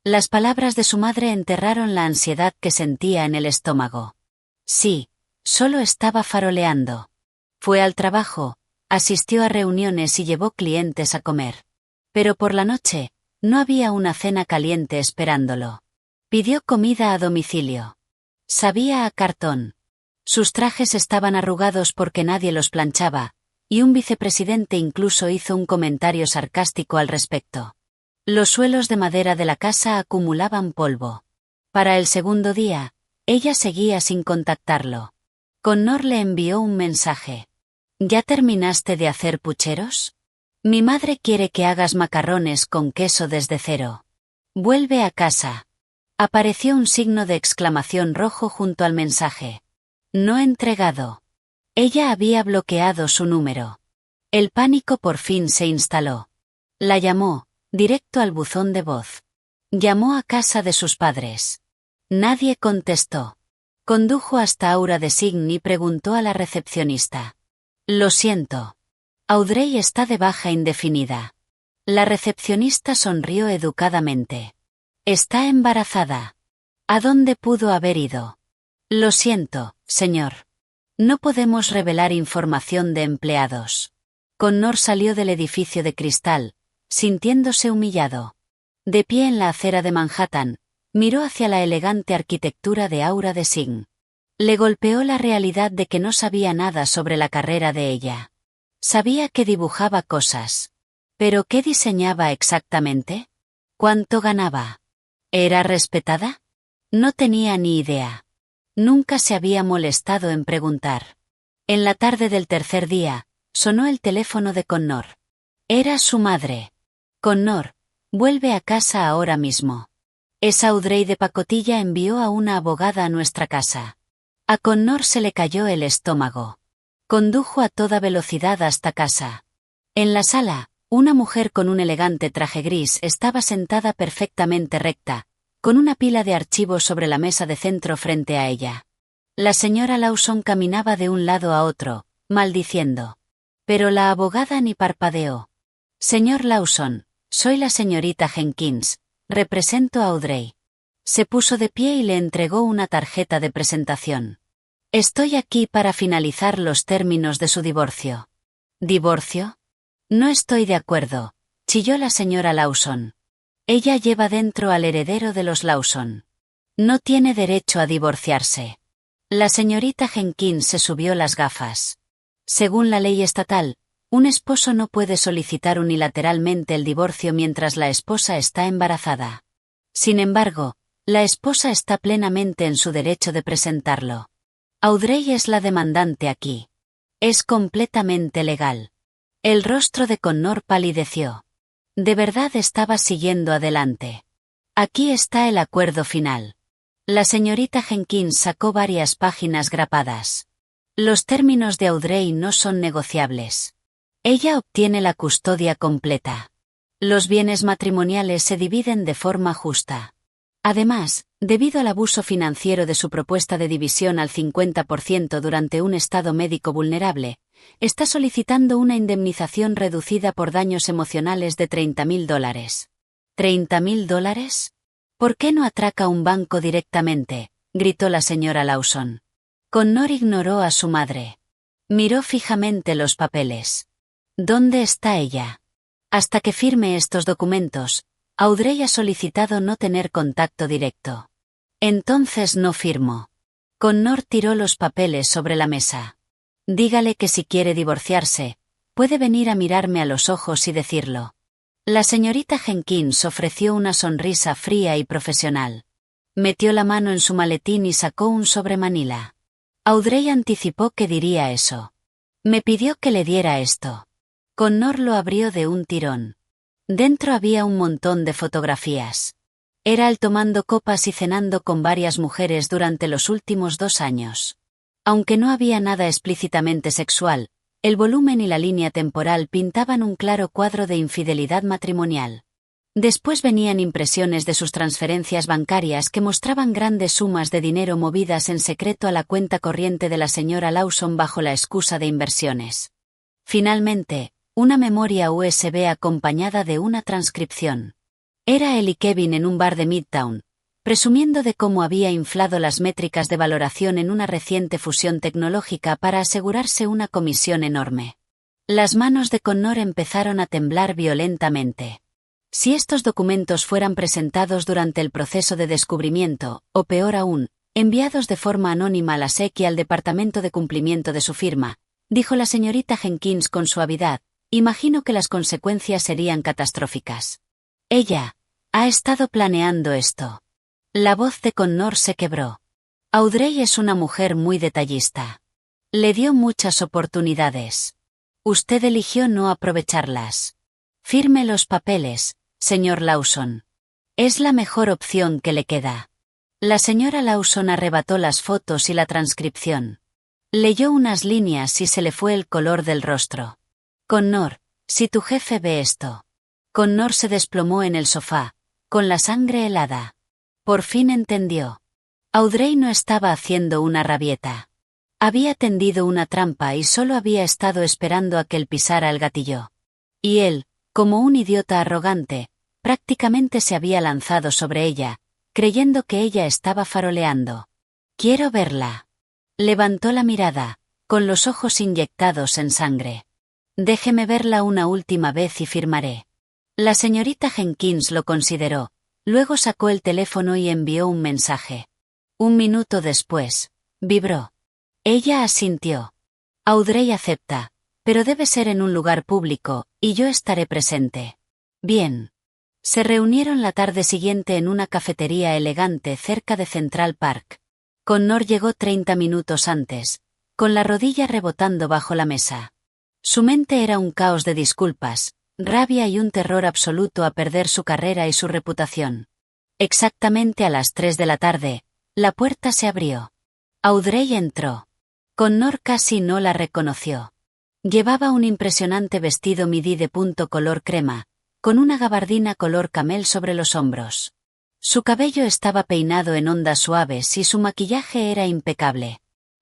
Las palabras de su madre enterraron la ansiedad que sentía en el estómago. Sí, solo estaba faroleando. Fue al trabajo, asistió a reuniones y llevó clientes a comer. Pero por la noche, no había una cena caliente esperándolo. Pidió comida a domicilio. Sabía a cartón. Sus trajes estaban arrugados porque nadie los planchaba, y un vicepresidente incluso hizo un comentario sarcástico al respecto. Los suelos de madera de la casa acumulaban polvo. Para el segundo día, ella seguía sin contactarlo. Connor le envió un mensaje. ¿Ya terminaste de hacer pucheros? Mi madre quiere que hagas macarrones con queso desde cero. Vuelve a casa. Apareció un signo de exclamación rojo junto al mensaje. No entregado. Ella había bloqueado su número. El pánico por fin se instaló. La llamó, directo al buzón de voz. Llamó a casa de sus padres. Nadie contestó. Condujo hasta Aura de Sign y preguntó a la recepcionista. Lo siento. Audrey está de baja indefinida. La recepcionista sonrió educadamente. Está embarazada. ¿A dónde pudo haber ido? Lo siento, señor. No podemos revelar información de empleados. Connor salió del edificio de cristal, sintiéndose humillado. De pie en la acera de Manhattan, miró hacia la elegante arquitectura de Aura Design. Le golpeó la realidad de que no sabía nada sobre la carrera de ella. Sabía que dibujaba cosas. ¿Pero qué diseñaba exactamente? ¿Cuánto ganaba? ¿Era respetada? No tenía ni idea. Nunca se había molestado en preguntar. En la tarde del tercer día, sonó el teléfono de Connor. Era su madre. Connor, vuelve a casa ahora mismo. Esa Audrey de pacotilla envió a una abogada a nuestra casa. A Connor se le cayó el estómago. Condujo a toda velocidad hasta casa. En la sala, una mujer con un elegante traje gris estaba sentada perfectamente recta, con una pila de archivos sobre la mesa de centro frente a ella. La señora Lawson caminaba de un lado a otro, maldiciendo. Pero la abogada ni parpadeó. Señor Lawson, soy la señorita Jenkins, represento a Audrey. Se puso de pie y le entregó una tarjeta de presentación. Estoy aquí para finalizar los términos de su divorcio. ¿Divorcio? No estoy de acuerdo, chilló la señora Lawson. Ella lleva dentro al heredero de los Lawson. No tiene derecho a divorciarse. La señorita Jenkins se subió las gafas. Según la ley estatal, un esposo no puede solicitar unilateralmente el divorcio mientras la esposa está embarazada. Sin embargo, la esposa está plenamente en su derecho de presentarlo. Audrey es la demandante aquí. Es completamente legal. El rostro de Connor palideció. De verdad estaba siguiendo adelante. Aquí está el acuerdo final. La señorita Jenkins sacó varias páginas grapadas. Los términos de Audrey no son negociables. Ella obtiene la custodia completa. Los bienes matrimoniales se dividen de forma justa. Además, debido al abuso financiero de su propuesta de división al 50% durante un estado médico vulnerable, está solicitando una indemnización reducida por daños emocionales de $30.000. ¿$30.000? ¿Por qué no atraca un banco directamente?, gritó la señora Lawson. Connor ignoró a su madre. Miró fijamente los papeles. ¿Dónde está ella? Hasta que firme estos documentos, Audrey ha solicitado no tener contacto directo. Entonces no firmo. Connor tiró los papeles sobre la mesa. Dígale que si quiere divorciarse, puede venir a mirarme a los ojos y decirlo. La señorita Jenkins ofreció una sonrisa fría y profesional. Metió la mano en su maletín y sacó un sobre manila. Audrey anticipó que diría eso. Me pidió que le diera esto. Connor lo abrió de un tirón. Dentro había un montón de fotografías. Era él tomando copas y cenando con varias mujeres durante los últimos 2 años. Aunque no había nada explícitamente sexual, el volumen y la línea temporal pintaban un claro cuadro de infidelidad matrimonial. Después venían impresiones de sus transferencias bancarias que mostraban grandes sumas de dinero movidas en secreto a la cuenta corriente de la señora Lawson bajo la excusa de inversiones. Finalmente, una memoria USB acompañada de una transcripción. Era él y Kevin en un bar de Midtown, presumiendo de cómo había inflado las métricas de valoración en una reciente fusión tecnológica para asegurarse una comisión enorme. Las manos de Connor empezaron a temblar violentamente. Si estos documentos fueran presentados durante el proceso de descubrimiento, o peor aún, enviados de forma anónima a la SEC y al departamento de cumplimiento de su firma, dijo la señorita Jenkins con suavidad, imagino que las consecuencias serían catastróficas. Ella ha estado planeando esto. La voz de Connor se quebró. Audrey es una mujer muy detallista. Le dio muchas oportunidades. Usted eligió no aprovecharlas. Firme los papeles, señor Lawson. Es la mejor opción que le queda. La señora Lawson arrebató las fotos y la transcripción. Leyó unas líneas y se le fue el color del rostro. Connor, si tu jefe ve esto. Connor se desplomó en el sofá, con la sangre helada. Por fin entendió. Audrey no estaba haciendo una rabieta. Había tendido una trampa y solo había estado esperando a que él pisara el gatillo. Y él, como un idiota arrogante, prácticamente se había lanzado sobre ella, creyendo que ella estaba faroleando. Quiero verla. Levantó la mirada, con los ojos inyectados en sangre. Déjeme verla una última vez y firmaré. La señorita Jenkins lo consideró, luego sacó el teléfono y envió un mensaje. Un minuto después, vibró. Ella asintió. Audrey acepta, pero debe ser en un lugar público, y yo estaré presente. Bien. Se reunieron la tarde siguiente en una cafetería elegante cerca de Central Park. Connor llegó 30 minutos antes, con la rodilla rebotando bajo la mesa. Su mente era un caos de disculpas, rabia y un terror absoluto a perder su carrera y su reputación. Exactamente a las 3 de la tarde, la puerta se abrió. Audrey entró. Connor casi no la reconoció. Llevaba un impresionante vestido midi de punto color crema, con una gabardina color camel sobre los hombros. Su cabello estaba peinado en ondas suaves y su maquillaje era impecable.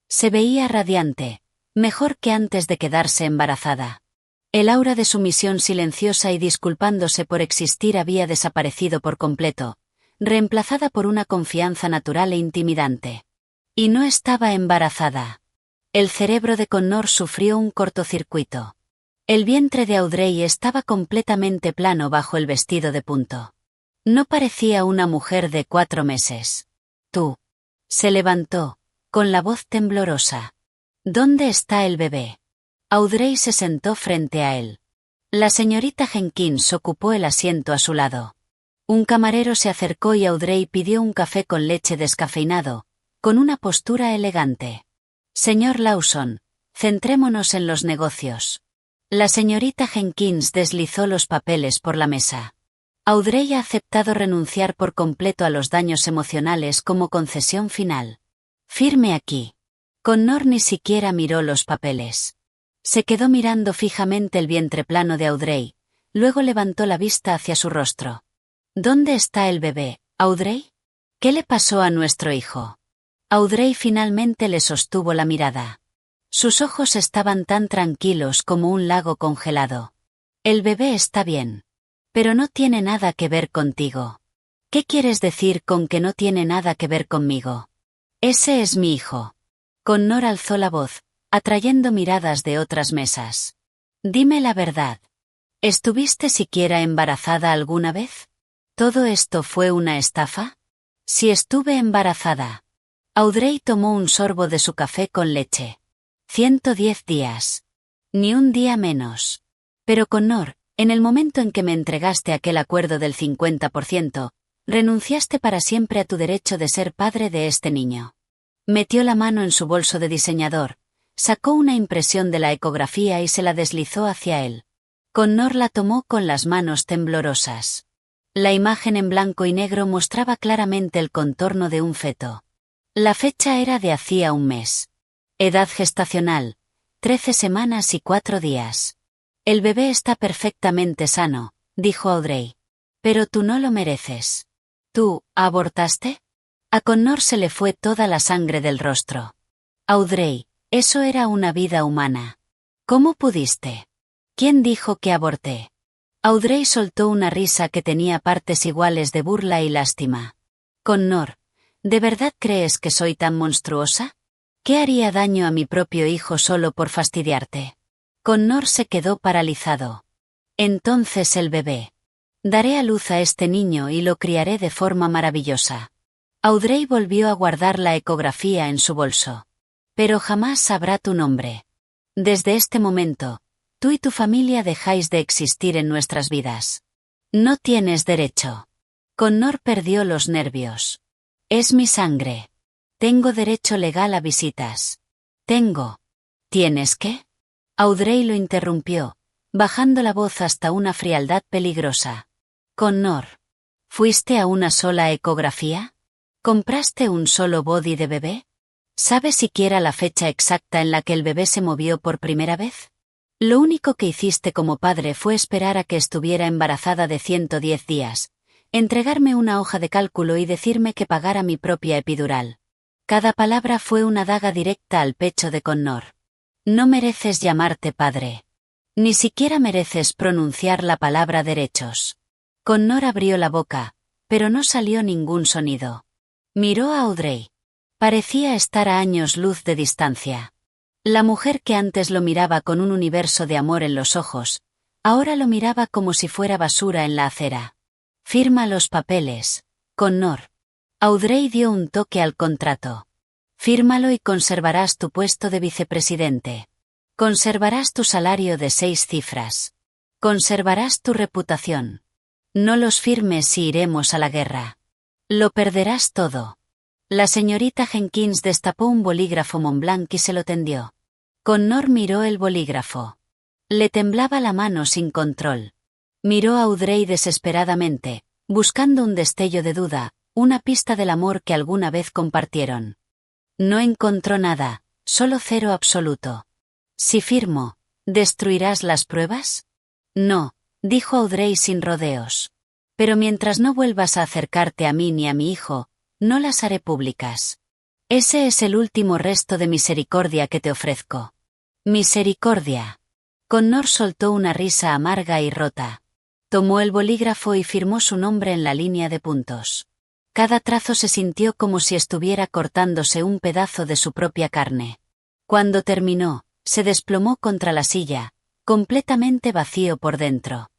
Se veía radiante, mejor que antes de quedarse embarazada. El aura de sumisión silenciosa y disculpándose por existir había desaparecido por completo, reemplazada por una confianza natural e intimidante. Y no estaba embarazada. El cerebro de Connor sufrió un cortocircuito. El vientre de Audrey estaba completamente plano bajo el vestido de punto. No parecía una mujer de 4 meses. Tú. Se levantó, con la voz temblorosa. ¿Dónde está el bebé? Audrey se sentó frente a él. La señorita Jenkins ocupó el asiento a su lado. Un camarero se acercó y Audrey pidió un café con leche descafeinado, con una postura elegante. Señor Lawson, centrémonos en los negocios. La señorita Jenkins deslizó los papeles por la mesa. Audrey ha aceptado renunciar por completo a los daños emocionales como concesión final. Firme aquí. Connor ni siquiera miró los papeles. Se quedó mirando fijamente el vientre plano de Audrey, luego levantó la vista hacia su rostro. ¿Dónde está el bebé, Audrey? ¿Qué le pasó a nuestro hijo? Audrey finalmente le sostuvo la mirada. Sus ojos estaban tan tranquilos como un lago congelado. El bebé está bien. Pero no tiene nada que ver contigo. ¿Qué quieres decir con que no tiene nada que ver conmigo? Ese es mi hijo. Connor alzó la voz, atrayendo miradas de otras mesas. Dime la verdad. ¿Estuviste siquiera embarazada alguna vez? ¿Todo esto fue una estafa? Si estuve embarazada. Audrey tomó un sorbo de su café con leche. 110 días. Ni un día menos. Pero Connor, en el momento en que me entregaste aquel acuerdo del 50%, renunciaste para siempre a tu derecho de ser padre de este niño. Metió la mano en su bolso de diseñador, sacó una impresión de la ecografía y se la deslizó hacia él. Connor la tomó con las manos temblorosas. La imagen en blanco y negro mostraba claramente el contorno de un feto. La fecha era de hacía un mes. Edad gestacional, 13 semanas y 4 días. El bebé está perfectamente sano, dijo Audrey. Pero tú no lo mereces. ¿Tú, abortaste? A Connor se le fue toda la sangre del rostro. Audrey, eso era una vida humana. ¿Cómo pudiste? ¿Quién dijo que aborté? Audrey soltó una risa que tenía partes iguales de burla y lástima. Connor, ¿de verdad crees que soy tan monstruosa? ¿Qué haría daño a mi propio hijo solo por fastidiarte? Connor se quedó paralizado. Entonces el bebé. Daré a luz a este niño y lo criaré de forma maravillosa. Audrey volvió a guardar la ecografía en su bolso. Pero jamás sabrá tu nombre. Desde este momento, tú y tu familia dejáis de existir en nuestras vidas. No tienes derecho. Connor perdió los nervios. Es mi sangre. Tengo derecho legal a visitas. ¿Tienes qué? Audrey lo interrumpió, bajando la voz hasta una frialdad peligrosa. Connor, ¿fuiste a una sola ecografía? ¿Compraste un solo body de bebé? ¿Sabes siquiera la fecha exacta en la que el bebé se movió por primera vez? Lo único que hiciste como padre fue esperar a que estuviera embarazada de 110 días, entregarme una hoja de cálculo y decirme que pagara mi propia epidural. Cada palabra fue una daga directa al pecho de Connor. No mereces llamarte padre. Ni siquiera mereces pronunciar la palabra derechos. Connor abrió la boca, pero no salió ningún sonido. Miró a Audrey. Parecía estar a años luz de distancia. La mujer que antes lo miraba con un universo de amor en los ojos, ahora lo miraba como si fuera basura en la acera. Firma los papeles, Connor. Audrey dio un toque al contrato. Fírmalo y conservarás tu puesto de vicepresidente. Conservarás tu salario de 6 cifras. Conservarás tu reputación. No los firmes y iremos a la guerra. Lo perderás todo. La señorita Jenkins destapó un bolígrafo Montblanc y se lo tendió. Connor miró el bolígrafo. Le temblaba la mano sin control. Miró a Audrey desesperadamente, buscando un destello de duda, una pista del amor que alguna vez compartieron. No encontró nada, solo cero absoluto. Si firmo, ¿destruirás las pruebas? No, dijo Audrey sin rodeos. Pero mientras no vuelvas a acercarte a mí ni a mi hijo, no las haré públicas. Ese es el último resto de misericordia que te ofrezco. Misericordia. Connor soltó una risa amarga y rota. Tomó el bolígrafo y firmó su nombre en la línea de puntos. Cada trazo se sintió como si estuviera cortándose un pedazo de su propia carne. Cuando terminó, se desplomó contra la silla, completamente vacío por dentro.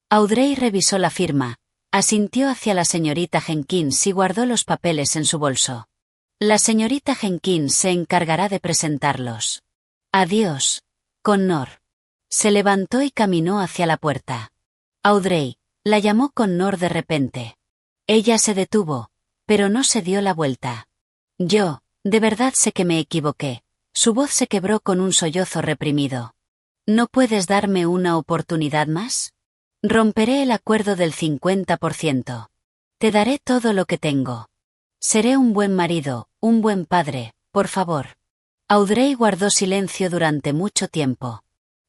Audrey revisó la firma, asintió hacia la señorita Jenkins y guardó los papeles en su bolso. La señorita Jenkins se encargará de presentarlos. Adiós, Connor. Se levantó y caminó hacia la puerta. Audrey, la llamó Connor de repente. Ella se detuvo, pero no se dio la vuelta. Yo, de verdad sé que me equivoqué. Su voz se quebró con un sollozo reprimido. ¿No puedes darme una oportunidad más? Romperé el acuerdo del 50%. Te daré todo lo que tengo. Seré un buen marido, un buen padre, por favor. Audrey guardó silencio durante mucho tiempo.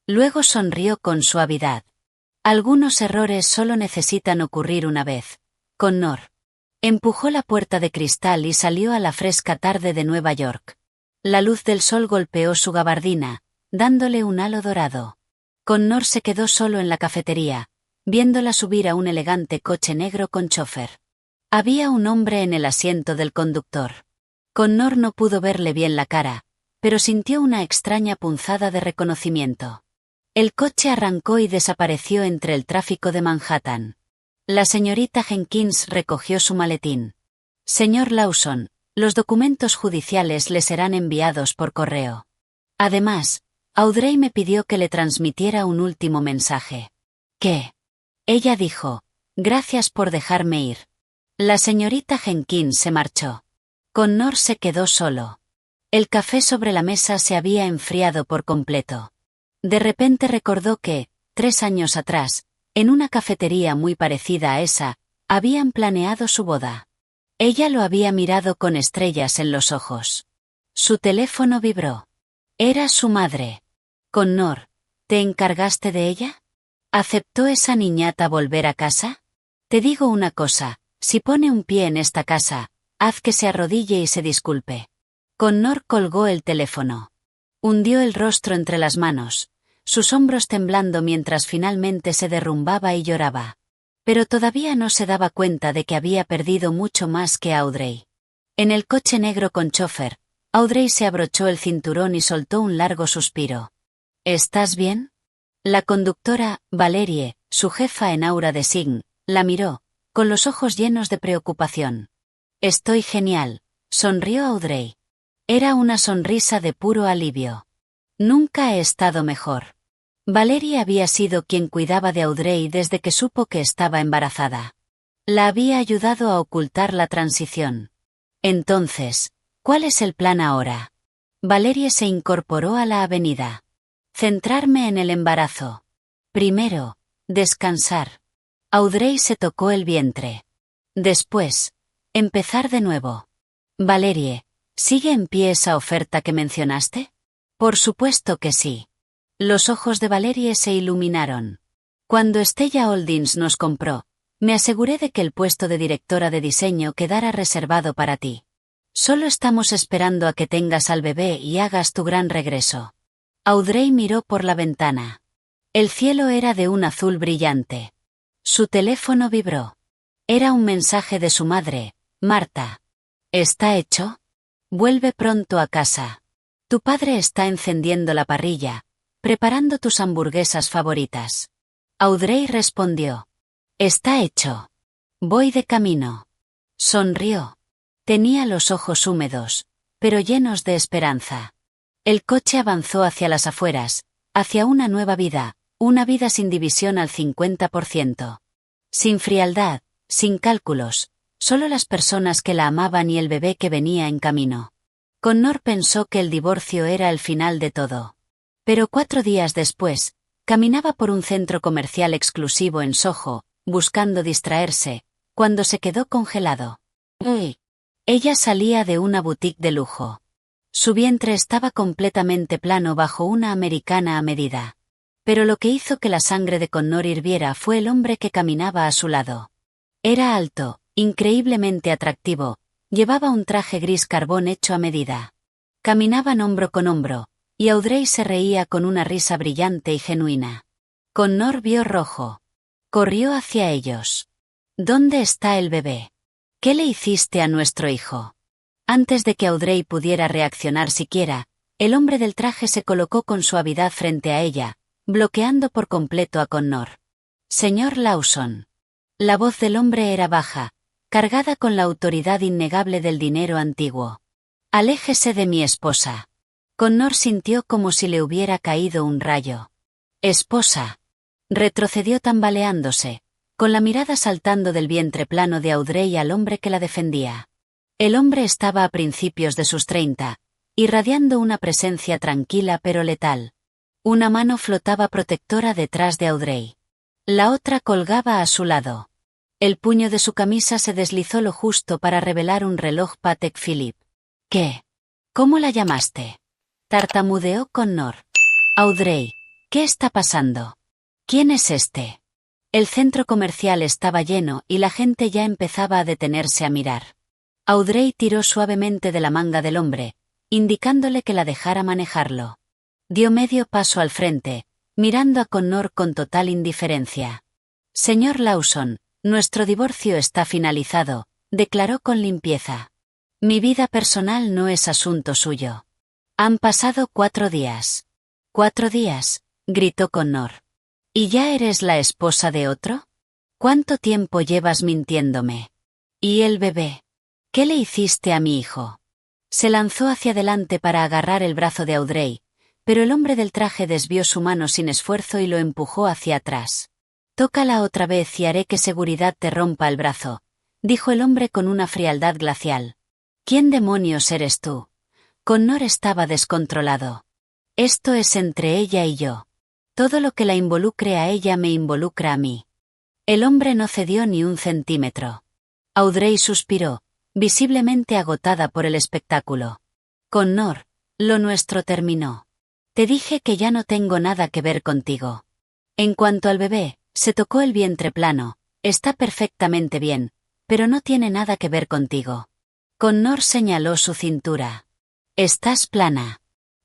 Luego sonrió con suavidad. Algunos errores solo necesitan ocurrir una vez. Connor. Empujó la puerta de cristal y salió a la fresca tarde de Nueva York. La luz del sol golpeó su gabardina, dándole un halo dorado. Connor se quedó solo en la cafetería, viéndola subir a un elegante coche negro con chofer. Había un hombre en el asiento del conductor. Connor no pudo verle bien la cara, pero sintió una extraña punzada de reconocimiento. El coche arrancó y desapareció entre el tráfico de Manhattan. La señorita Jenkins recogió su maletín. Señor Lawson, los documentos judiciales le serán enviados por correo. Además, Audrey me pidió que le transmitiera un último mensaje. ¿Qué? Ella dijo, gracias por dejarme ir. La señorita Jenkins se marchó. Connor se quedó solo. El café sobre la mesa se había enfriado por completo. De repente recordó que, 3 años atrás, en una cafetería muy parecida a esa, habían planeado su boda. Ella lo había mirado con estrellas en los ojos. Su teléfono vibró. Era su madre. Connor, ¿te encargaste de ella? ¿Aceptó esa niñata volver a casa? Te digo una cosa, si pone un pie en esta casa, haz que se arrodille y se disculpe. Connor colgó el teléfono. Hundió el rostro entre las manos, sus hombros temblando mientras finalmente se derrumbaba y lloraba. Pero todavía no se daba cuenta de que había perdido mucho más que Audrey. En el coche negro con chofer, Audrey se abrochó el cinturón y soltó un largo suspiro. ¿Estás bien? La conductora, Valerie, su jefa en Aura de Sign, la miró, con los ojos llenos de preocupación. Estoy genial, sonrió Audrey. Era una sonrisa de puro alivio. Nunca he estado mejor. Valerie había sido quien cuidaba de Audrey desde que supo que estaba embarazada. La había ayudado a ocultar la transición. Entonces, ¿cuál es el plan ahora? Valerie se incorporó a la avenida. Centrarme en el embarazo. Primero, descansar. Audrey se tocó el vientre. Después, empezar de nuevo. Valerie, ¿sigue en pie esa oferta que mencionaste? Por supuesto que sí. Los ojos de Valerie se iluminaron. Cuando Stella Holdings nos compró, me aseguré de que el puesto de directora de diseño quedara reservado para ti. Solo estamos esperando a que tengas al bebé y hagas tu gran regreso. Audrey miró por la ventana. El cielo era de un azul brillante. Su teléfono vibró. Era un mensaje de su madre, Marta. ¿Está hecho? Vuelve pronto a casa. Tu padre está encendiendo la parrilla, preparando tus hamburguesas favoritas. Audrey respondió. Está hecho. Voy de camino. Sonrió. Tenía los ojos húmedos, pero llenos de esperanza. El coche avanzó hacia las afueras, hacia una nueva vida, una vida sin división al 50%. Sin frialdad, sin cálculos, solo las personas que la amaban y el bebé que venía en camino. Connor pensó que el divorcio era el final de todo. Pero 4 días después, caminaba por un centro comercial exclusivo en Soho, buscando distraerse, cuando se quedó congelado. ¡Uy! Ella salía de una boutique de lujo. Su vientre estaba completamente plano bajo una americana a medida. Pero lo que hizo que la sangre de Connor hirviera fue el hombre que caminaba a su lado. Era alto, increíblemente atractivo, llevaba un traje gris carbón hecho a medida. Caminaban hombro con hombro, y Audrey se reía con una risa brillante y genuina. Connor vio rojo. Corrió hacia ellos. ¿Dónde está el bebé? ¿Qué le hiciste a nuestro hijo? Antes de que Audrey pudiera reaccionar siquiera, el hombre del traje se colocó con suavidad frente a ella, bloqueando por completo a Connor. Señor Lawson. La voz del hombre era baja, cargada con la autoridad innegable del dinero antiguo. Aléjese de mi esposa. Connor sintió como si le hubiera caído un rayo. Esposa. Retrocedió tambaleándose, con la mirada saltando del vientre plano de Audrey al hombre que la defendía. El hombre estaba a principios de sus 30, irradiando una presencia tranquila pero letal. Una mano flotaba protectora detrás de Audrey. La otra colgaba a su lado. El puño de su camisa se deslizó lo justo para revelar un reloj Patek Philippe. ¿Qué? ¿Cómo la llamaste? Tartamudeó Connor. Audrey, ¿qué está pasando? ¿Quién es este? El centro comercial estaba lleno y la gente ya empezaba a detenerse a mirar. Audrey tiró suavemente de la manga del hombre, indicándole que la dejara manejarlo. Dio medio paso al frente, mirando a Connor con total indiferencia. Señor Lawson, nuestro divorcio está finalizado, declaró con limpieza. Mi vida personal no es asunto suyo. Han pasado 4 días. 4 días, gritó Connor. ¿Y ya eres la esposa de otro? ¿Cuánto tiempo llevas mintiéndome? ¿Y el bebé? ¿Qué le hiciste a mi hijo? Se lanzó hacia adelante para agarrar el brazo de Audrey, pero el hombre del traje desvió su mano sin esfuerzo y lo empujó hacia atrás. Tócala otra vez y haré que seguridad te rompa el brazo, dijo el hombre con una frialdad glacial. ¿Quién demonios eres tú? Connor estaba descontrolado. Esto es entre ella y yo. Todo lo que la involucre a ella me involucra a mí. El hombre no cedió ni un centímetro. Audrey suspiró, visiblemente agotada por el espectáculo. Connor, lo nuestro terminó. Te dije que ya no tengo nada que ver contigo. En cuanto al bebé, se tocó el vientre plano, está perfectamente bien, pero no tiene nada que ver contigo. Connor señaló su cintura. Estás plana.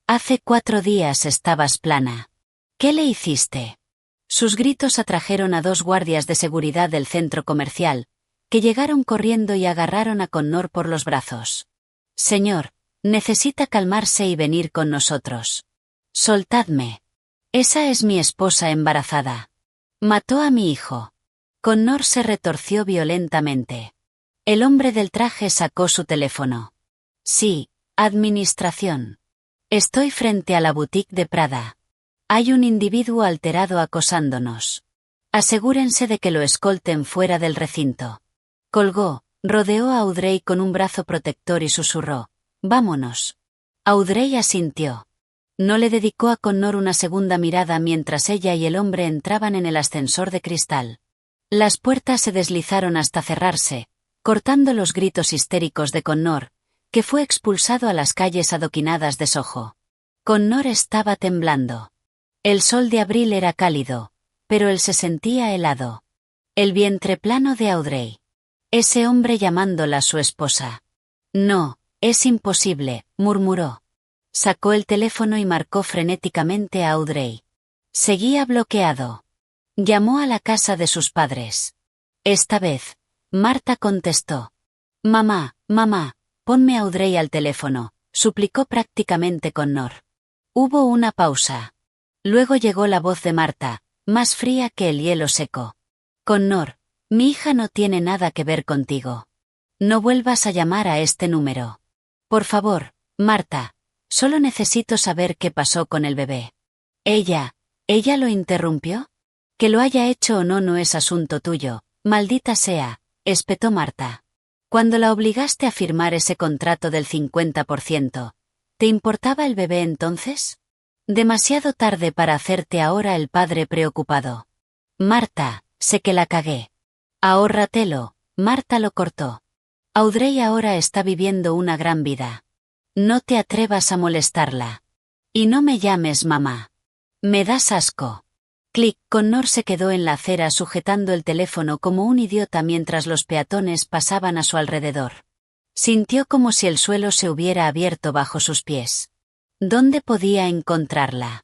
Hace 4 días estabas plana. ¿Qué le hiciste? Sus gritos atrajeron a 2 guardias de seguridad del centro comercial, que llegaron corriendo y agarraron a Connor por los brazos. Señor, necesita calmarse y venir con nosotros. Soltadme. Esa es mi esposa embarazada. Mató a mi hijo. Connor se retorció violentamente. El hombre del traje sacó su teléfono. Sí, administración. Estoy frente a la boutique de Prada. Hay un individuo alterado acosándonos. Asegúrense de que lo escolten fuera del recinto. Colgó, rodeó a Audrey con un brazo protector y susurró. Vámonos. Audrey asintió. No le dedicó a Connor una segunda mirada mientras ella y el hombre entraban en el ascensor de cristal. Las puertas se deslizaron hasta cerrarse, cortando los gritos histéricos de Connor, que fue expulsado a las calles adoquinadas de Soho. Connor estaba temblando. El sol de abril era cálido, pero él se sentía helado. El vientre plano de Audrey. Ese hombre llamándola su esposa. No, es imposible, murmuró. Sacó el teléfono y marcó frenéticamente a Audrey. Seguía bloqueado. Llamó a la casa de sus padres. Esta vez, Marta contestó. Mamá, mamá, ponme a Audrey al teléfono, suplicó prácticamente Connor. Hubo una pausa. Luego llegó la voz de Marta, más fría que el hielo seco. Connor, mi hija no tiene nada que ver contigo. No vuelvas a llamar a este número. Por favor, Marta, solo necesito saber qué pasó con el bebé. ¿Ella lo interrumpió? Que lo haya hecho o no no es asunto tuyo, maldita sea, espetó Marta. Cuando la obligaste a firmar ese contrato del 50%, ¿te importaba el bebé entonces? Demasiado tarde para hacerte ahora el padre preocupado. Marta, sé que la cagué. Ahórratelo, Marta lo cortó. Audrey ahora está viviendo una gran vida. No te atrevas a molestarla. Y no me llames mamá. Me das asco. Clic, Connor se quedó en la acera sujetando el teléfono como un idiota mientras los peatones pasaban a su alrededor. Sintió como si el suelo se hubiera abierto bajo sus pies. ¿Dónde podía encontrarla?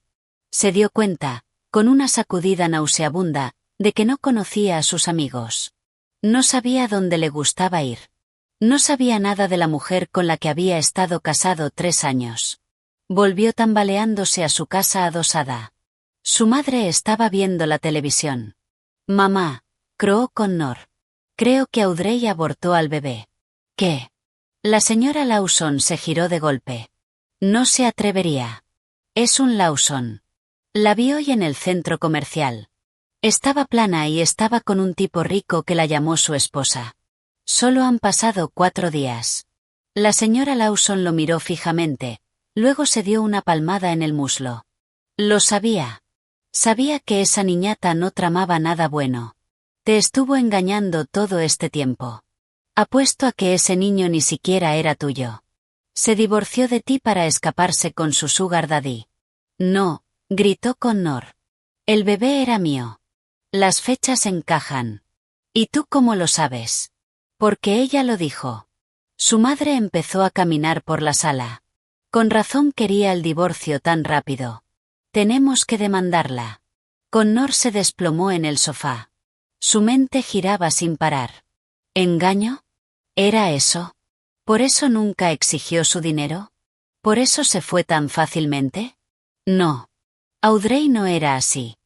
Se dio cuenta, con una sacudida nauseabunda, de que no conocía a sus amigos. No sabía dónde le gustaba ir. No sabía nada de la mujer con la que había estado casado 3 años. Volvió tambaleándose a su casa adosada. Su madre estaba viendo la televisión. Mamá, croó Connor. Creo que Audrey abortó al bebé. ¿Qué? La señora Lawson se giró de golpe. No se atrevería. Es un Lawson. La vi hoy en el centro comercial. Estaba plana y estaba con un tipo rico que la llamó su esposa. Solo han pasado 4 días. La señora Lawson lo miró fijamente, luego se dio una palmada en el muslo. Lo sabía. Sabía que esa niñata no tramaba nada bueno. Te estuvo engañando todo este tiempo. Apuesto a que ese niño ni siquiera era tuyo. Se divorció de ti para escaparse con su sugar daddy. No, gritó Connor. El bebé era mío. Las fechas encajan. ¿Y tú cómo lo sabes? Porque ella lo dijo. Su madre empezó a caminar por la sala. Con razón quería el divorcio tan rápido. Tenemos que demandarla. Connor se desplomó en el sofá. Su mente giraba sin parar. ¿Engaño? ¿Era eso? ¿Por eso nunca exigió su dinero? ¿Por eso se fue tan fácilmente? No. Audrey no era así.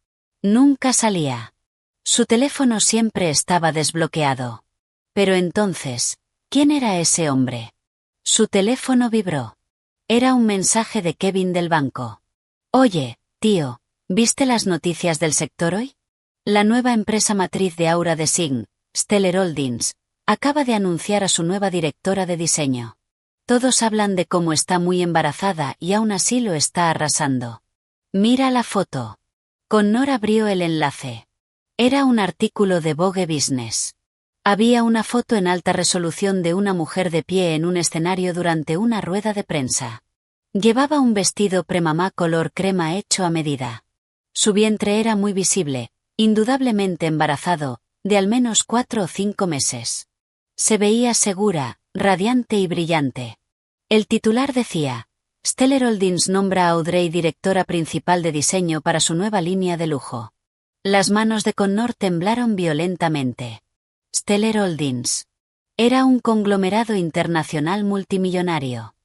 Nunca salía. Su teléfono siempre estaba desbloqueado. Pero entonces, ¿quién era ese hombre? Su teléfono vibró. Era un mensaje de Kevin del banco. Oye, tío, ¿viste las noticias del sector hoy? La nueva empresa matriz de Aura Design, Stellar Holdings, acaba de anunciar a su nueva directora de diseño. Todos hablan de cómo está muy embarazada y aún así lo está arrasando. Mira la foto. Connor abrió el enlace. Era un artículo de Vogue Business. Había una foto en alta resolución de una mujer de pie en un escenario durante una rueda de prensa. Llevaba un vestido premamá color crema hecho a medida. Su vientre era muy visible, indudablemente embarazado, de al menos 4 o 5 meses. Se veía segura, radiante y brillante. El titular decía: Stellar Holdings nombra a Audrey directora principal de diseño para su nueva línea de lujo. Las manos de Connor temblaron violentamente. Stellar Holdings. Era un conglomerado internacional multimillonario.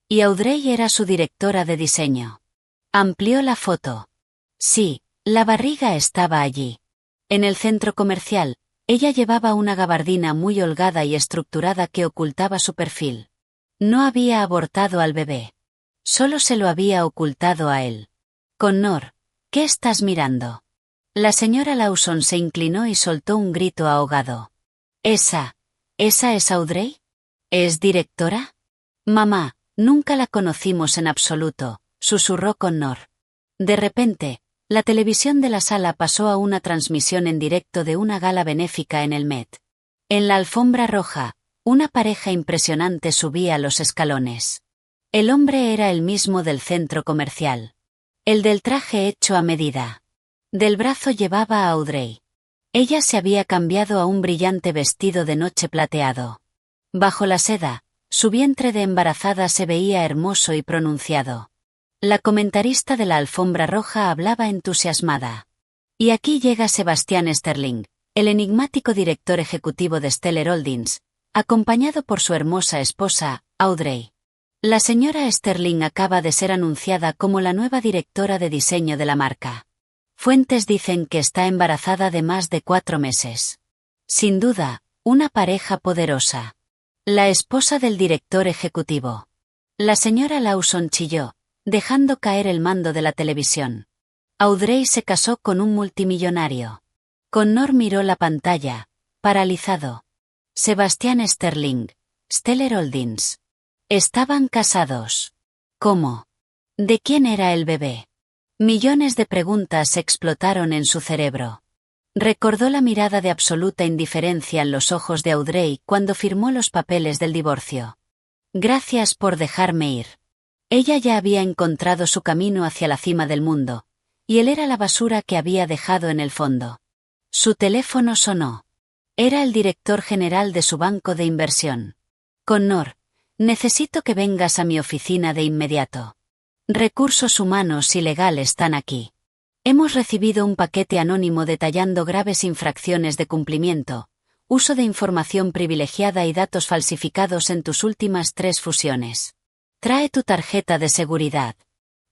Y Audrey era su directora de diseño. Amplió la foto. Sí, la barriga estaba allí. En el centro comercial, ella llevaba una gabardina muy holgada y estructurada que ocultaba su perfil. No había abortado al bebé. Solo se lo había ocultado a él. Connor, ¿qué estás mirando? La señora Lawson se inclinó y soltó un grito ahogado. ¿Esa es Audrey? ¿Es directora? Mamá, nunca la conocimos en absoluto, susurró Connor. De repente, la televisión de la sala pasó a una transmisión en directo de una gala benéfica en el Met. En la alfombra roja, una pareja impresionante subía los escalones. El hombre era el mismo del centro comercial. El del traje hecho a medida. Del brazo llevaba a Audrey. Ella se había cambiado a un brillante vestido de noche plateado. Bajo la seda, su vientre de embarazada se veía hermoso y pronunciado. La comentarista de la alfombra roja hablaba entusiasmada. Y aquí llega Sebastián Sterling, el enigmático director ejecutivo de Stellar Holdings, acompañado por su hermosa esposa, Audrey. La señora Sterling acaba de ser anunciada como la nueva directora de diseño de la marca. Fuentes dicen que está embarazada de más de 4 meses. Sin duda, una pareja poderosa. La esposa del director ejecutivo. La señora Lawson chilló, dejando caer el mando de la televisión. Audrey se casó con un multimillonario. Connor miró la pantalla, paralizado. Sebastian Sterling, Stellar Holdings. Estaban casados. ¿Cómo? ¿De quién era el bebé? Millones de preguntas explotaron en su cerebro. Recordó la mirada de absoluta indiferencia en los ojos de Audrey cuando firmó los papeles del divorcio. Gracias por dejarme ir. Ella ya había encontrado su camino hacia la cima del mundo, y él era la basura que había dejado en el fondo. Su teléfono sonó. Era el director general de su banco de inversión. Connor, necesito que vengas a mi oficina de inmediato. Recursos humanos y legal están aquí. Hemos recibido un paquete anónimo detallando graves infracciones de cumplimiento, uso de información privilegiada y datos falsificados en tus últimas 3 fusiones. Trae tu tarjeta de seguridad.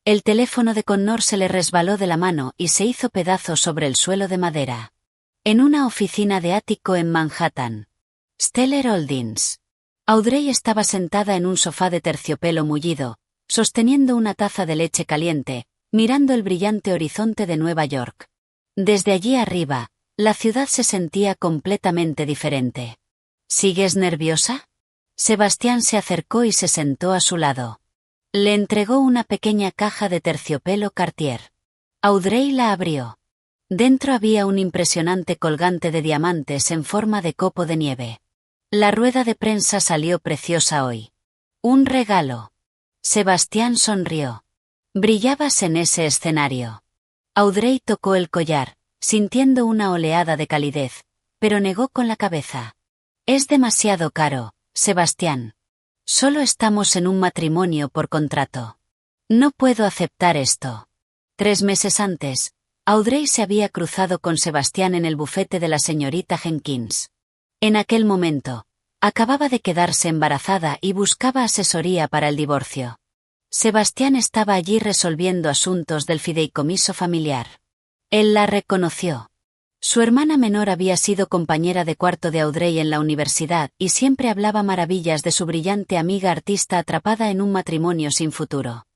El teléfono de Connor se le resbaló de la mano y se hizo pedazos sobre el suelo de madera. En una oficina de ático en Manhattan. Stellar Holdings. Audrey estaba sentada en un sofá de terciopelo mullido, sosteniendo una taza de leche caliente, mirando el brillante horizonte de Nueva York. Desde allí arriba, la ciudad se sentía completamente diferente. ¿Sigues nerviosa? Sebastián se acercó y se sentó a su lado. Le entregó una pequeña caja de terciopelo Cartier. Audrey la abrió. Dentro había un impresionante colgante de diamantes en forma de copo de nieve. La rueda de prensa salió preciosa hoy. Un regalo. Sebastián sonrió. Brillabas en ese escenario. Audrey tocó el collar, sintiendo una oleada de calidez, pero negó con la cabeza. Es demasiado caro, Sebastián. Solo estamos en un matrimonio por contrato. No puedo aceptar esto. 3 meses antes, Audrey se había cruzado con Sebastián en el bufete de la señorita Jenkins. En aquel momento, acababa de quedarse embarazada y buscaba asesoría para el divorcio. Sebastián estaba allí resolviendo asuntos del fideicomiso familiar. Él la reconoció. Su hermana menor había sido compañera de cuarto de Audrey en la universidad y siempre hablaba maravillas de su brillante amiga artista atrapada en un matrimonio sin futuro.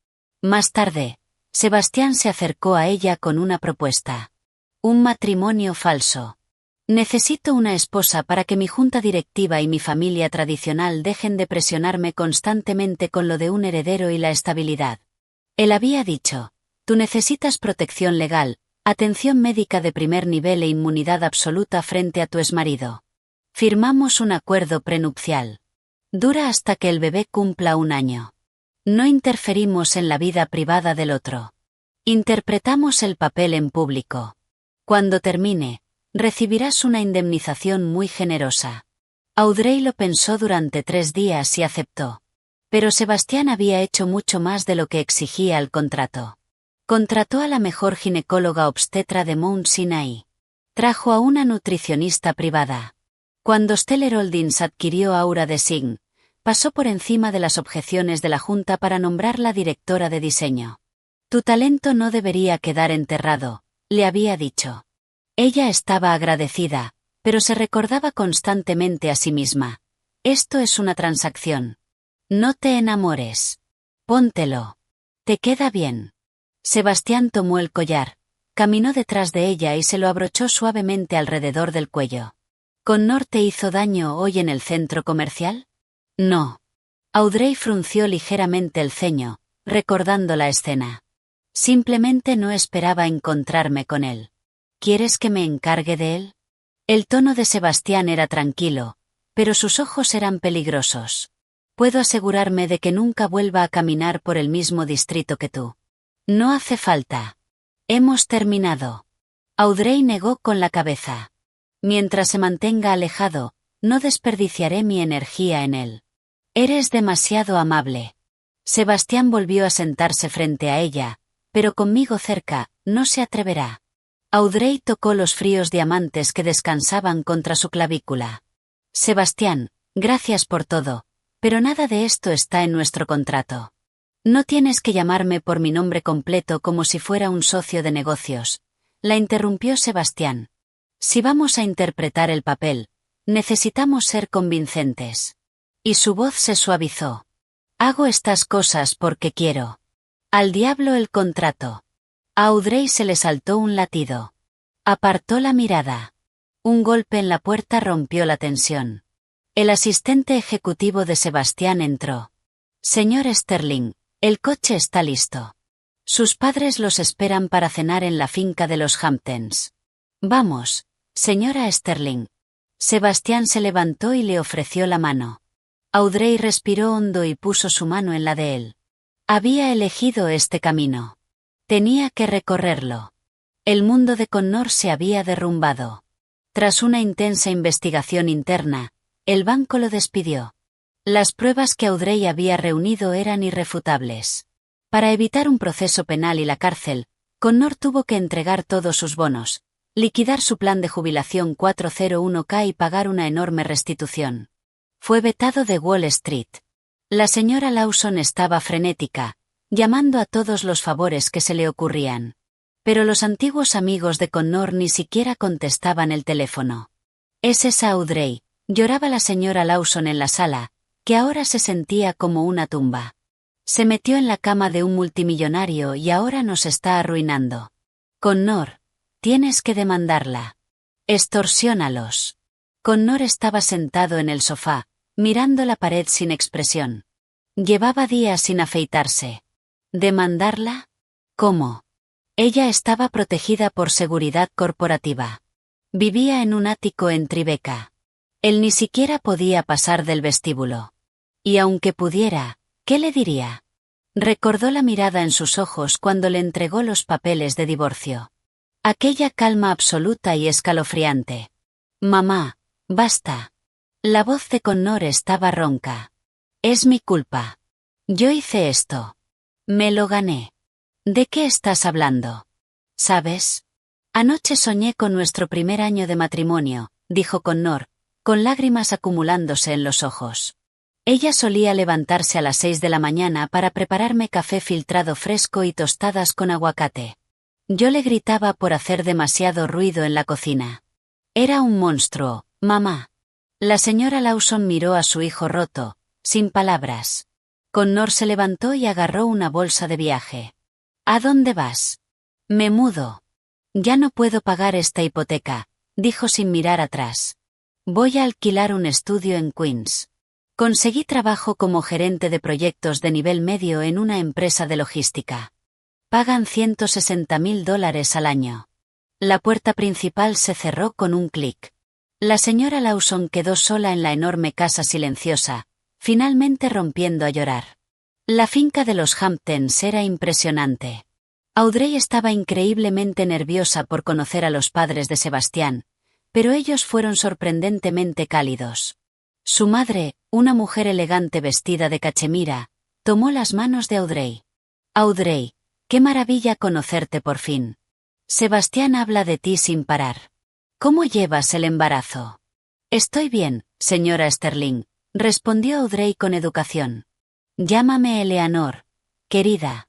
Más tarde, Sebastián se acercó a ella con una propuesta. Un matrimonio falso. Necesito una esposa para que mi junta directiva y mi familia tradicional dejen de presionarme constantemente con lo de un heredero y la estabilidad. Él había dicho, tú necesitas protección legal, atención médica de primer nivel e inmunidad absoluta frente a tu exmarido. Firmamos un acuerdo prenupcial. Dura hasta que el bebé cumpla 1 año. No interferimos en la vida privada del otro. Interpretamos el papel en público. Cuando termine, recibirás una indemnización muy generosa. Audrey lo pensó durante 3 días y aceptó. Pero Sebastián había hecho mucho más de lo que exigía el contrato. Contrató a la mejor ginecóloga obstetra de Mount Sinai. Trajo a una nutricionista privada. Cuando Stellar Holdings adquirió Aura Design, pasó por encima de las objeciones de la Junta para nombrarla directora de diseño. Tu talento no debería quedar enterrado, le había dicho. Ella estaba agradecida, pero se recordaba constantemente a sí misma. Esto es una transacción. No te enamores. Póntelo. Te queda bien. Sebastián tomó el collar, caminó detrás de ella y se lo abrochó suavemente alrededor del cuello. ¿Connor te hizo daño hoy en el centro comercial? No. Audrey frunció ligeramente el ceño, recordando la escena. Simplemente no esperaba encontrarme con él. ¿Quieres que me encargue de él? El tono de Sebastián era tranquilo, pero sus ojos eran peligrosos. Puedo asegurarme de que nunca vuelva a caminar por el mismo distrito que tú. No hace falta. Hemos terminado. Audrey negó con la cabeza. Mientras se mantenga alejado, no desperdiciaré mi energía en él. Eres demasiado amable. Sebastián volvió a sentarse frente a ella, pero conmigo cerca, no se atreverá. Audrey tocó los fríos diamantes que descansaban contra su clavícula. Sebastián, gracias por todo, Pero nada de esto está en nuestro contrato. No tienes que llamarme por mi nombre completo como si fuera un socio de negocios, la interrumpió Sebastián. Si vamos a interpretar el papel, necesitamos ser convincentes. Y su voz se suavizó. Hago estas cosas porque quiero. Al diablo el contrato. A Audrey se le saltó un latido. Apartó la mirada. Un golpe en la puerta rompió la tensión. El asistente ejecutivo de Sebastián entró. Señor Sterling, el coche está listo. Sus padres los esperan para cenar en la finca de los Hamptons. Vamos, señora Sterling. Sebastián se levantó y le ofreció la mano. Audrey respiró hondo y puso su mano en la de él. Había elegido este camino. Tenía que recorrerlo. El mundo de Connor se había derrumbado. Tras una intensa investigación interna, el banco lo despidió. Las pruebas que Audrey había reunido eran irrefutables. Para evitar un proceso penal y la cárcel, Connor tuvo que entregar todos sus bonos, liquidar su plan de jubilación 401k y pagar una enorme restitución. Fue vetado de Wall Street. La señora Lawson estaba frenética, llamando a todos los favores que se le ocurrían. Pero los antiguos amigos de Connor ni siquiera contestaban el teléfono. «Es esa Audrey», lloraba la señora Lawson en la sala, que ahora se sentía como una tumba. Se metió en la cama de un multimillonario y ahora nos está arruinando. Connor, tienes que demandarla. Extorsiónalos. Connor estaba sentado en el sofá, mirando la pared sin expresión. Llevaba días sin afeitarse. ¿Demandarla? ¿Cómo? Ella estaba protegida por seguridad corporativa. Vivía en un ático en Tribeca. Él ni siquiera podía pasar del vestíbulo. Y aunque pudiera, ¿qué le diría? Recordó la mirada en sus ojos cuando le entregó los papeles de divorcio. Aquella calma absoluta y escalofriante. «Mamá, basta». La voz de Connor estaba ronca. «Es mi culpa. Yo hice esto. Me lo gané». «¿De qué estás hablando? ¿Sabes? Anoche soñé con nuestro primer año de matrimonio», dijo Connor, con lágrimas acumulándose en los ojos. Ella solía levantarse a las 6 de la mañana para prepararme café filtrado fresco y tostadas con aguacate. Yo le gritaba por hacer demasiado ruido en la cocina. Era un monstruo, mamá. La señora Lawson miró a su hijo roto, sin palabras. Connor se levantó y agarró una bolsa de viaje. «¿A dónde vas?» «Me mudo. Ya no puedo pagar esta hipoteca», dijo sin mirar atrás. «Voy a alquilar un estudio en Queens. Conseguí trabajo como gerente de proyectos de nivel medio en una empresa de logística. Pagan $160,000 al año». La puerta principal se cerró con un clic. La señora Lawson quedó sola en la enorme casa silenciosa, finalmente rompiendo a llorar. La finca de los Hamptons era impresionante. Audrey estaba increíblemente nerviosa por conocer a los padres de Sebastián, pero ellos fueron sorprendentemente cálidos. Su madre, una mujer elegante vestida de cachemira, tomó las manos de Audrey. «Audrey, qué maravilla conocerte por fin. Sebastián habla de ti sin parar. ¿Cómo llevas el embarazo?» «Estoy bien, señora Sterling», respondió Audrey con educación. «Llámame Eleanor, querida».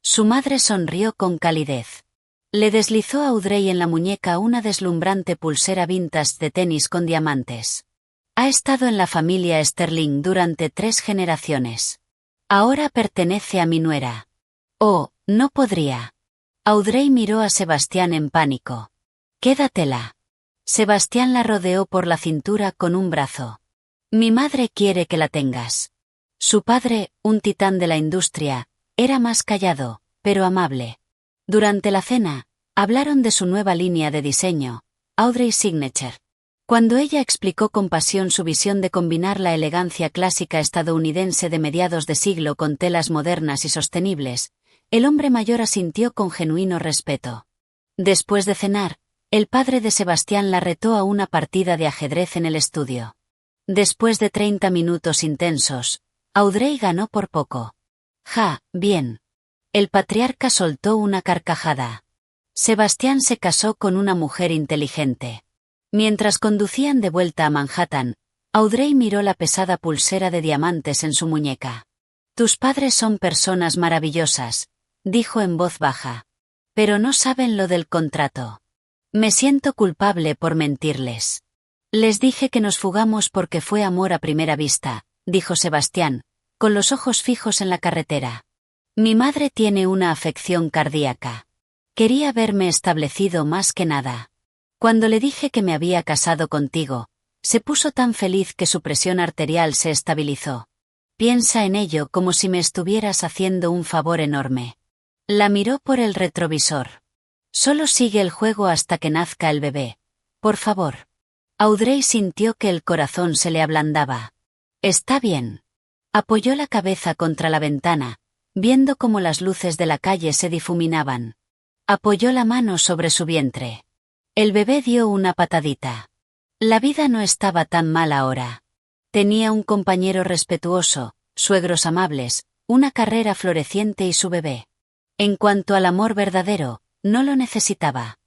Su madre sonrió con calidez. Le deslizó a Audrey en la muñeca una deslumbrante pulsera vintage de tenis con diamantes. «Ha estado en la familia Sterling durante 3 generaciones. Ahora pertenece a mi nuera». «Oh, no podría». Audrey miró a Sebastián en pánico. «Quédatela». Sebastián la rodeó por la cintura con un brazo. «Mi madre quiere que la tengas». Su padre, un titán de la industria, era más callado, pero amable. Durante la cena, hablaron de su nueva línea de diseño, Audrey Signature. Cuando ella explicó con pasión su visión de combinar la elegancia clásica estadounidense de mediados de siglo con telas modernas y sostenibles, el hombre mayor asintió con genuino respeto. Después de cenar, el padre de Sebastián la retó a una partida de ajedrez en el estudio. Después de 30 minutos intensos, Audrey ganó por poco. «Ja, bien». El patriarca soltó una carcajada. Sebastián se casó con una mujer inteligente. Mientras conducían de vuelta a Manhattan, Audrey miró la pesada pulsera de diamantes en su muñeca. Tus padres son personas maravillosas, dijo en voz baja. Pero no saben lo del contrato. Me siento culpable por mentirles. Les dije que nos fugamos porque fue amor a primera vista, dijo Sebastián, con los ojos fijos en la carretera. Mi madre tiene una afección cardíaca. Quería verme establecido más que nada. Cuando le dije que me había casado contigo, se puso tan feliz que su presión arterial se estabilizó. Piensa en ello como si me estuvieras haciendo un favor enorme. La miró por el retrovisor. Solo sigue el juego hasta que nazca el bebé. Por favor. Audrey sintió que el corazón se le ablandaba. Está bien. Apoyó la cabeza contra la ventana, viendo cómo las luces de la calle se difuminaban. Apoyó la mano sobre su vientre. El bebé dio una patadita. La vida no estaba tan mal ahora. Tenía un compañero respetuoso, suegros amables, una carrera floreciente y su bebé. En cuanto al amor verdadero, no lo necesitaba.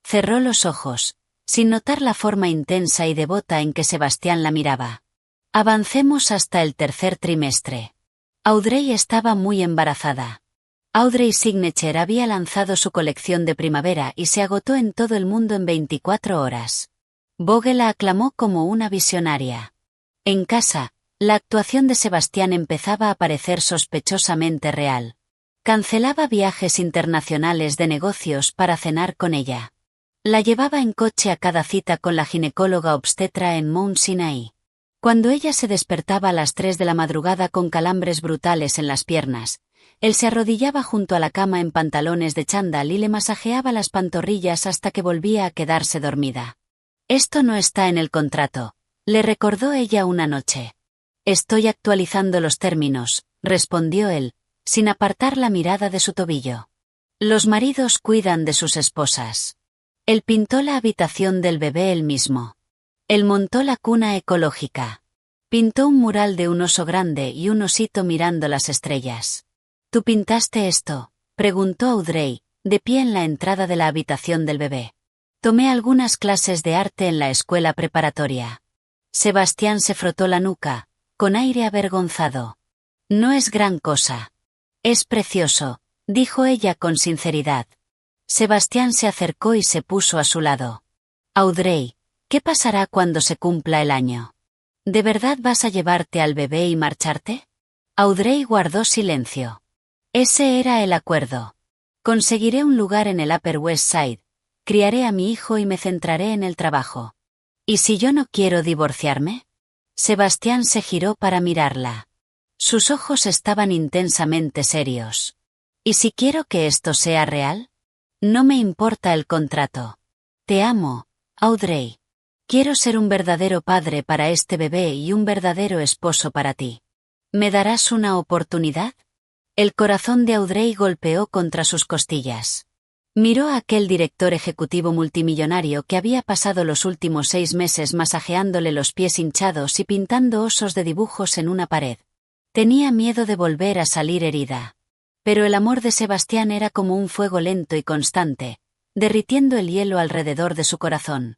Cerró los ojos, sin notar la forma intensa y devota en que Sebastián la miraba. Avancemos hasta el tercer trimestre. Audrey estaba muy embarazada. Audrey Signature había lanzado su colección de primavera y se agotó en todo el mundo en 24 horas. Vogue la aclamó como una visionaria. En casa, la actuación de Sebastián empezaba a parecer sospechosamente real. Cancelaba viajes internacionales de negocios para cenar con ella. La llevaba en coche a cada cita con la ginecóloga obstetra en Mount Sinai. Cuando ella se despertaba a las 3 de la madrugada con calambres brutales en las piernas, él se arrodillaba junto a la cama en pantalones de chándal y le masajeaba las pantorrillas hasta que volvía a quedarse dormida. Esto no está en el contrato, le recordó ella una noche. Estoy actualizando los términos, respondió él, sin apartar la mirada de su tobillo. Los maridos cuidan de sus esposas. Él pintó la habitación del bebé él mismo. Él montó la cuna ecológica. Pintó un mural de un oso grande y un osito mirando las estrellas. ¿Tú pintaste esto?, preguntó Audrey, de pie en la entrada de la habitación del bebé. Tomé algunas clases de arte en la escuela preparatoria. Sebastián se frotó la nuca, con aire avergonzado. No es gran cosa. Es precioso, dijo ella con sinceridad. Sebastián se acercó y se puso a su lado. Audrey, ¿qué pasará cuando se cumpla el año? ¿De verdad vas a llevarte al bebé y marcharte? Audrey guardó silencio. Ese era el acuerdo. Conseguiré un lugar en el Upper West Side, criaré a mi hijo y me centraré en el trabajo. ¿Y si yo no quiero divorciarme? Sebastián se giró para mirarla. Sus ojos estaban intensamente serios. ¿Y si quiero que esto sea real? No me importa el contrato. Te amo, Audrey. Quiero ser un verdadero padre para este bebé y un verdadero esposo para ti. ¿Me darás una oportunidad? El corazón de Audrey golpeó contra sus costillas. Miró a aquel director ejecutivo multimillonario que había pasado los últimos 6 meses masajeándole los pies hinchados y pintando osos de dibujos en una pared. Tenía miedo de volver a salir herida. Pero el amor de Sebastián era como un fuego lento y constante, derritiendo el hielo alrededor de su corazón.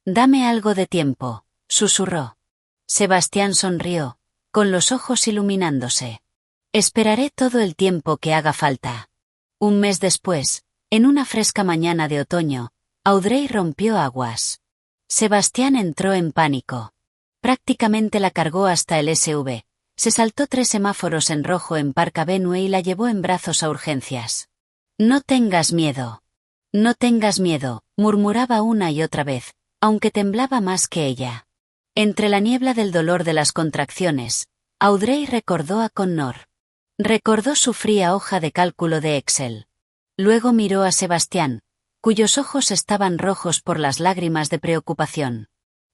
Dame algo de tiempo, susurró. Sebastián sonrió, con los ojos iluminándose. Esperaré todo el tiempo que haga falta. Un mes después, en una fresca mañana de otoño, Audrey rompió aguas. Sebastián entró en pánico. Prácticamente la cargó hasta el SV. Se saltó 3 semáforos en rojo en Park Avenue y la llevó en brazos a urgencias. No tengas miedo. No tengas miedo, murmuraba una y otra vez, aunque temblaba más que ella. Entre la niebla del dolor de las contracciones, Audrey recordó a Connor. Recordó su fría hoja de cálculo de Excel. Luego miró a Sebastián, cuyos ojos estaban rojos por las lágrimas de preocupación.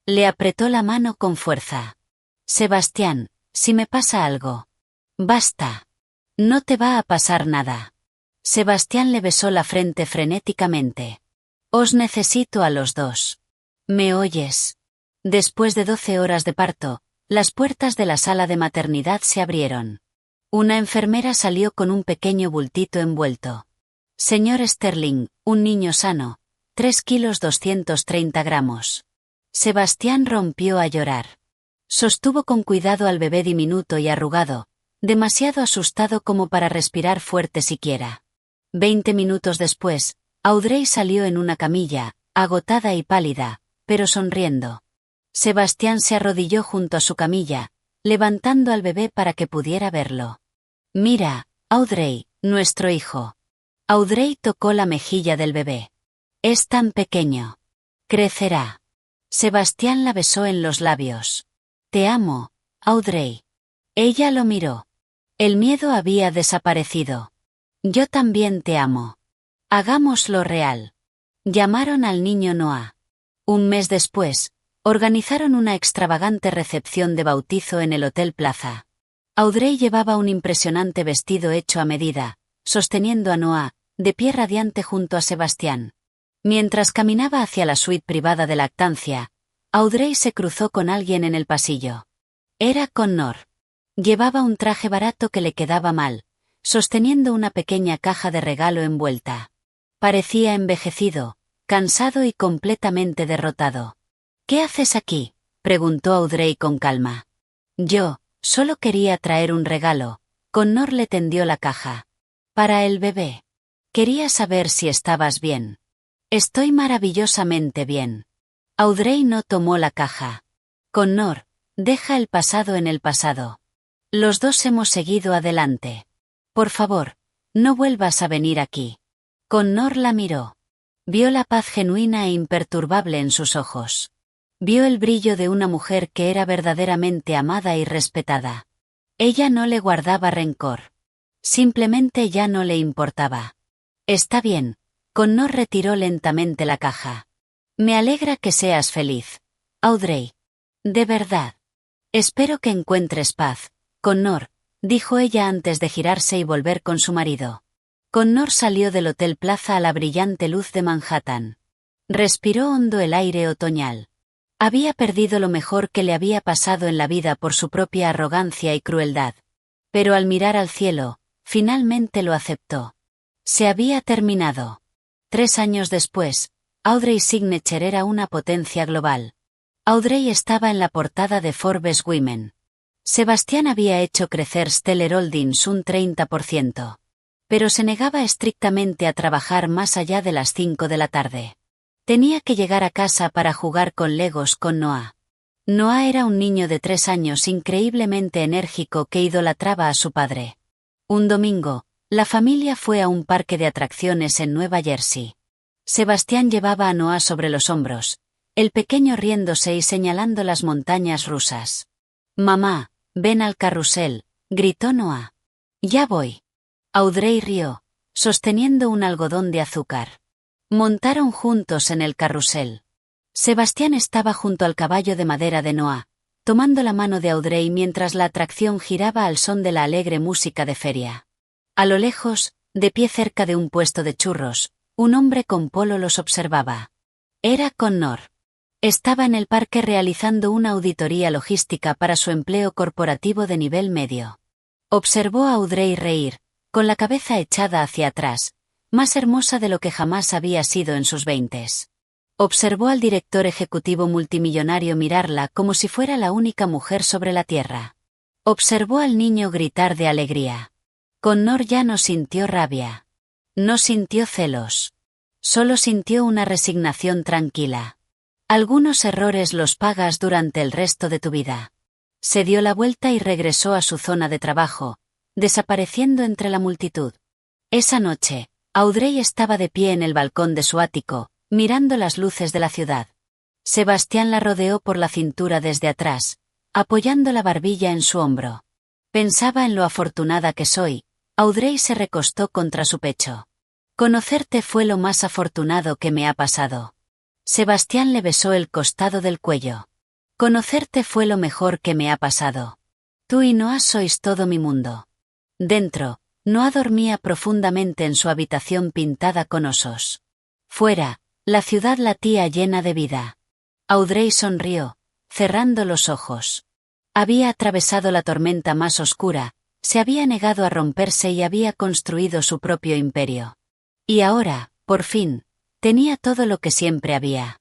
Le apretó la mano con fuerza. Sebastián, si me pasa algo. Basta. No te va a pasar nada. Sebastián le besó la frente frenéticamente. Os necesito a los dos. ¿Me oyes? Después de 12 horas de parto, las puertas de la sala de maternidad se abrieron. Una enfermera salió con un pequeño bultito envuelto. Señor Sterling, un niño sano, 3 kilos 230 gramos. Sebastián rompió a llorar. Sostuvo con cuidado al bebé diminuto y arrugado, demasiado asustado como para respirar fuerte siquiera. 20 minutos después, Audrey salió en una camilla, agotada y pálida, pero sonriendo. Sebastián se arrodilló junto a su camilla, levantando al bebé para que pudiera verlo. «Mira, Audrey, nuestro hijo». Audrey tocó la mejilla del bebé. «Es tan pequeño. Crecerá». Sebastián la besó en los labios. «Te amo, Audrey». Ella lo miró. El miedo había desaparecido. «Yo también te amo. Hagámoslo real». Llamaron al niño Noah. Un mes después, organizaron una extravagante recepción de bautizo en el Hotel Plaza. Audrey llevaba un impresionante vestido hecho a medida, sosteniendo a Noah, de pie radiante junto a Sebastián. Mientras caminaba hacia la suite privada de lactancia, Audrey se cruzó con alguien en el pasillo. Era Connor. Llevaba un traje barato que le quedaba mal, sosteniendo una pequeña caja de regalo envuelta. Parecía envejecido, cansado y completamente derrotado. «¿Qué haces aquí?», preguntó Audrey con calma. «Yo, solo quería traer un regalo». Connor le tendió la caja. «Para el bebé. Quería saber si estabas bien». «Estoy maravillosamente bien». Audrey no tomó la caja. «Connor, deja el pasado en el pasado. Los dos hemos seguido adelante. Por favor, no vuelvas a venir aquí». Connor la miró. Vio la paz genuina e imperturbable en sus ojos. Vio el brillo de una mujer que era verdaderamente amada y respetada. Ella no le guardaba rencor. Simplemente ya no le importaba. «Está bien». Connor retiró lentamente la caja. «Me alegra que seas feliz, Audrey. De verdad. Espero que encuentres paz, Connor», dijo ella antes de girarse y volver con su marido. Connor salió del Hotel Plaza a la brillante luz de Manhattan. Respiró hondo el aire otoñal. Había perdido lo mejor que le había pasado en la vida por su propia arrogancia y crueldad. Pero al mirar al cielo, finalmente lo aceptó. Se había terminado. 3 años después, Audrey Signature era una potencia global. Audrey estaba en la portada de Forbes Women. Sebastián había hecho crecer Stellar Holdings un 30%. Pero se negaba estrictamente a trabajar más allá de las 5 de la tarde. Tenía que llegar a casa para jugar con Legos con Noah. Noah era un niño de 3 años increíblemente enérgico que idolatraba a su padre. Un domingo, la familia fue a un parque de atracciones en Nueva Jersey. Sebastián llevaba a Noah sobre los hombros, el pequeño riéndose y señalando las montañas rusas. «Mamá, ven al carrusel», gritó Noah. «Ya voy». Audrey rió, sosteniendo un algodón de azúcar. Montaron juntos en el carrusel. Sebastián estaba junto al caballo de madera de Noah, tomando la mano de Audrey mientras la atracción giraba al son de la alegre música de feria. A lo lejos, de pie cerca de un puesto de churros, un hombre con polo los observaba. Era Connor. Estaba en el parque realizando una auditoría logística para su empleo corporativo de nivel medio. Observó a Audrey reír, con la cabeza echada hacia atrás, más hermosa de lo que jamás había sido en sus 20s. Observó al director ejecutivo multimillonario mirarla como si fuera la única mujer sobre la tierra. Observó al niño gritar de alegría. Connor ya no sintió rabia. No sintió celos. Solo sintió una resignación tranquila. Algunos errores los pagas durante el resto de tu vida. Se dio la vuelta y regresó a su zona de trabajo, desapareciendo entre la multitud. Esa noche, Audrey estaba de pie en el balcón de su ático, mirando las luces de la ciudad. Sebastián la rodeó por la cintura desde atrás, apoyando la barbilla en su hombro. Pensaba en lo afortunada que soy. Audrey se recostó contra su pecho. Conocerte fue lo más afortunado que me ha pasado. Sebastián le besó el costado del cuello. Conocerte fue lo mejor que me ha pasado. Tú y Noah sois todo mi mundo. Dentro, Noah dormía profundamente en su habitación pintada con osos. Fuera, la ciudad latía llena de vida. Audrey sonrió, cerrando los ojos. Había atravesado la tormenta más oscura, se había negado a romperse y había construido su propio imperio. Y ahora, por fin, tenía todo lo que siempre había.